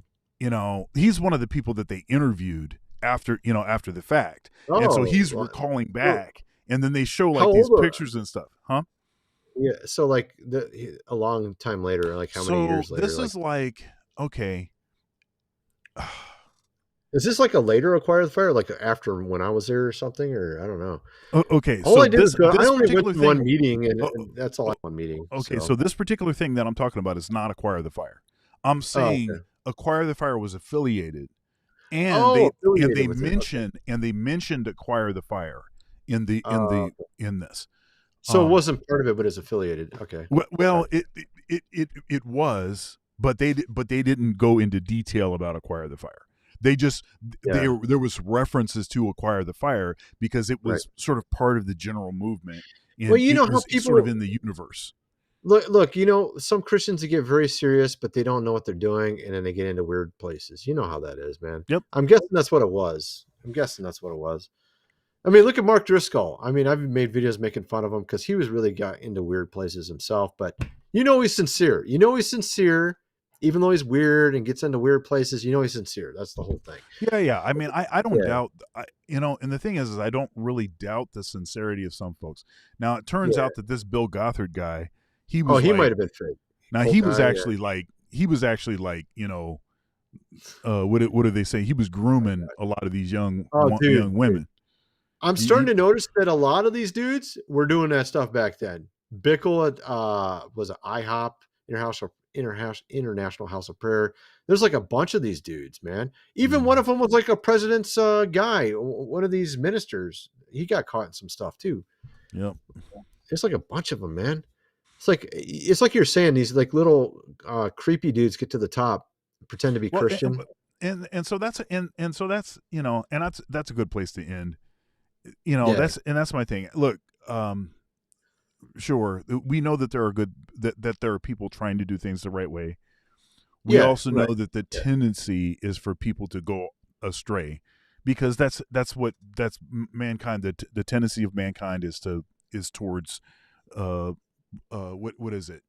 he's one of the people that they interviewed after the fact, and so he's recalling back, and then they show like these pictures and stuff, huh? Yeah. So like a long time later, like how many years later? This is like okay. Is this like a later Acquire the Fire, like after when I was there or something, or I don't know? Okay, all I did is I only went to one meeting, and that's all. One meeting. Okay, so this particular thing that I'm talking about is not Acquire the Fire. I'm saying Acquire the Fire was affiliated, and they mentioned Acquire the Fire in this. So it wasn't part of it, but it's affiliated. Okay. Well, it was, but they didn't go into detail about Acquire the Fire. They just there was references to Acquire the Fire because it was sort of part of the general movement. And well, you know how people sort of in the universe. Look, some Christians get very serious, but they don't know what they're doing, and then they get into weird places. You know how that is, man. Yep. I'm guessing that's what it was. I mean, look at Mark Driscoll. I mean, I've made videos making fun of him because he was really got into weird places himself. But he's sincere. Even though he's weird and gets into weird places, he's sincere. That's the whole thing. Yeah. I mean, I don't doubt, and the thing is I don't really doubt the sincerity of some folks. Now, it turns out that this Bill Gothard guy, he was. He like, might have been fake. Now he was actually like you know, what do they say? He was grooming a lot of these young young women. I'm starting to notice that a lot of these dudes were doing that stuff back then. Bickle at was it IHOP, International House of Prayer. There's like a bunch of these dudes, man. Even one of them was like a president's guy, one of these ministers. He got caught in some stuff too. Yep. There's like a bunch of them, man. It's like you're saying, these like little creepy dudes get to the top, pretend to be Christian. And so that's you know, and that's a good place to end. You know, that's my thing. Look, sure, we know that there are that there are people trying to do things the right way. We also know that the tendency is for people to go astray, because that's mankind. The tendency of mankind is towards what is it?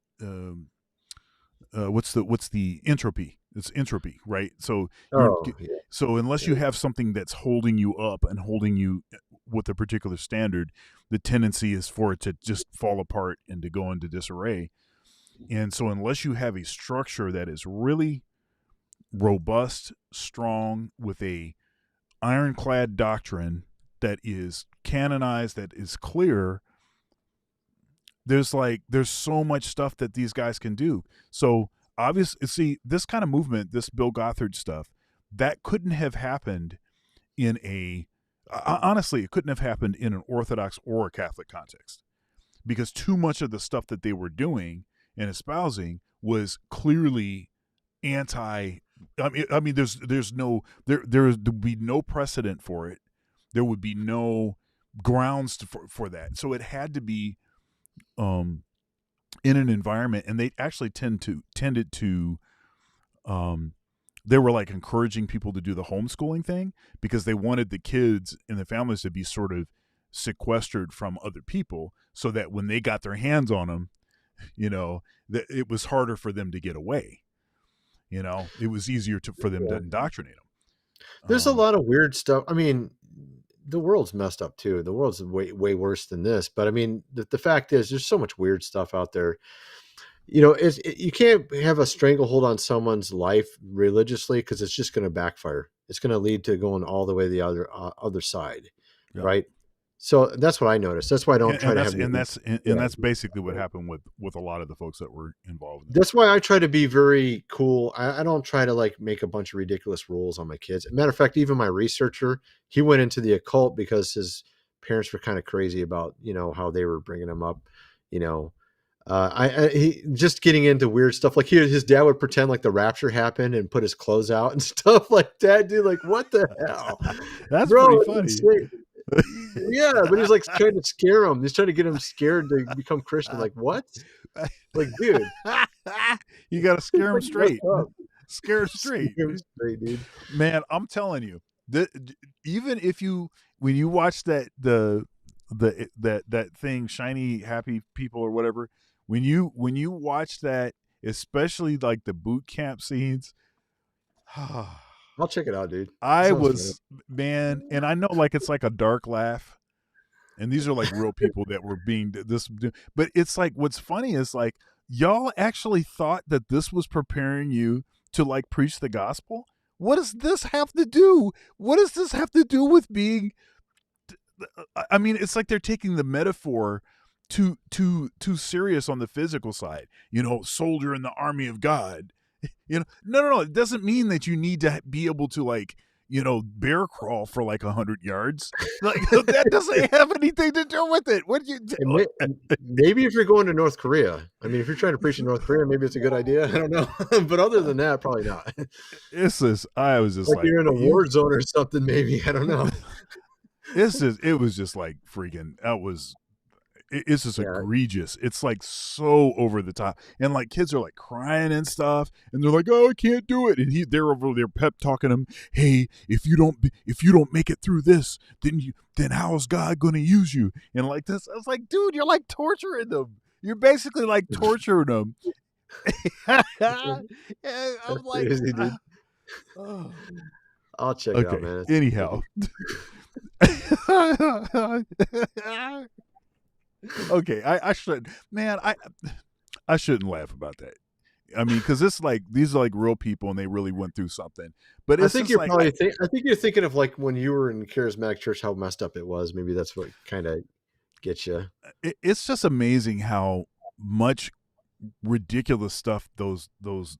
What's the entropy? It's entropy, right? So so unless you have something that's holding you up and holding you with a particular standard, the tendency is for it to just fall apart and to go into disarray. And so unless you have a structure that is really robust, strong, with a ironclad doctrine that is canonized, that is clear, there's so much stuff that these guys can do. So obviously, see, this kind of movement, this Bill Gothard stuff, that couldn't have happened in honestly, it couldn't have happened in an Orthodox or a Catholic context, because too much of the stuff that they were doing and espousing was clearly anti. I mean, there would be no precedent for it. There would be no grounds for that. So it had to be in an environment, and they actually tended to they were like encouraging people to do the homeschooling thing, because they wanted the kids and the families to be sort of sequestered from other people, so that when they got their hands on them, you know, that it was harder for them to get away. You know, it was easier for them to indoctrinate them. There's a lot of weird stuff. I mean, the world's messed up too. The world's way worse than this. But I mean, the fact is, there's so much weird stuff out there. You know, you can't have a stranglehold on someone's life religiously, because it's just going to backfire. It's going to lead to going all the way to the other side, right? So that's what I noticed. That's why I don't try to have. And that's basically what happened with a lot of the folks that were involved. That's why I try to be very cool. I don't try to like make a bunch of ridiculous rules on my kids. Matter of fact, even my researcher, he went into the occult because his parents were kind of crazy about, you know, how they were bringing him up, you know. He just getting into weird stuff. Like his dad would pretend like the rapture happened and put his clothes out and stuff like that. Dude, like what the hell? That's pretty funny. Yeah, but he's like trying to scare him. He's trying to get him scared to become Christian. Like what? Like, dude, you got to scare him straight. Scare him straight. Scare him straight, dude. Man, I'm telling you, even if when you watch that thing, Shiny Happy People or whatever, when you watch that, especially like the boot camp scenes, I'll check it out, dude. Man, and I know like it's like a dark laugh, and these are like real people that were being this, but it's like, what's funny is like, y'all actually thought that this was preparing you to like preach the gospel. What does this have to do? What does this have to do with being? I mean, it's like they're taking the metaphor too serious on the physical side. You know, soldier in the army of God. You know, no. It doesn't mean that you need to be able to, like, you know, bear crawl for like 100 yards. Like that doesn't have anything to do with it. What do you do? Maybe if you're going to North Korea, I mean, if you're trying to preach in North Korea, maybe it's a good idea. I don't know, but other than that, probably not. I was just like you're in a war zone or something. Maybe, I don't know. It was just like freaking. It's just egregious. It's like so over the top, and like kids are like crying and stuff, and they're like, "Oh, I can't do it," and they're over there pep talking them. Hey, if you don't make it through this, then how is God going to use you? And like this, I was like, dude, you're like torturing them. You're basically like torturing them. I'm like, crazy, dude. I'll check it out, man. Anyhow. Okay, I should, man. I shouldn't laugh about that. I mean, because it's like these are like real people, and they really went through something. But it's I think just you're like, probably. I think you're thinking of like when you were in charismatic church, how messed up it was. Maybe that's what kind of gets you. It's just amazing how much ridiculous stuff those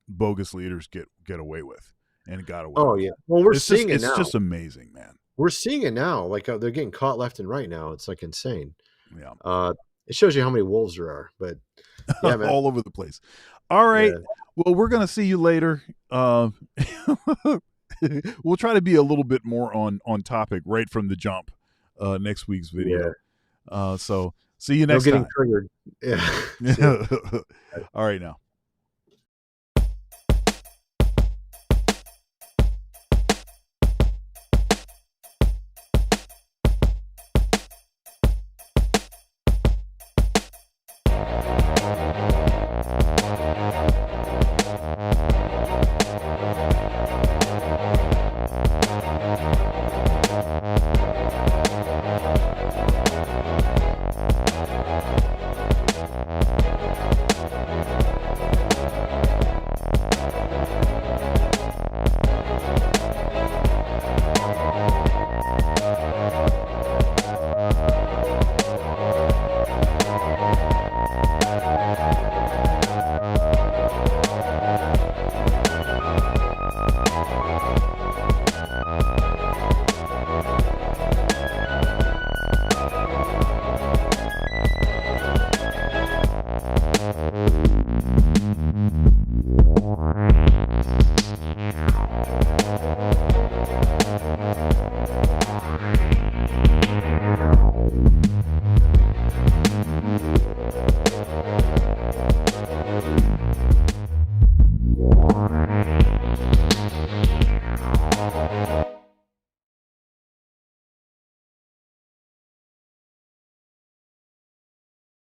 bogus leaders get away with and got away. Oh with. yeah. Well, we're It's seeing just, it now. It's just amazing, man. We're seeing it now. Like they're getting caught left and right now. It's like insane. Yeah. It shows you how many wolves there are. But yeah, man. all over the place. All right. Yeah. Well, we're gonna see you later. We'll try to be a little bit more on topic right from the jump. Next week's video. So see you next time. Triggered. Yeah. All right now.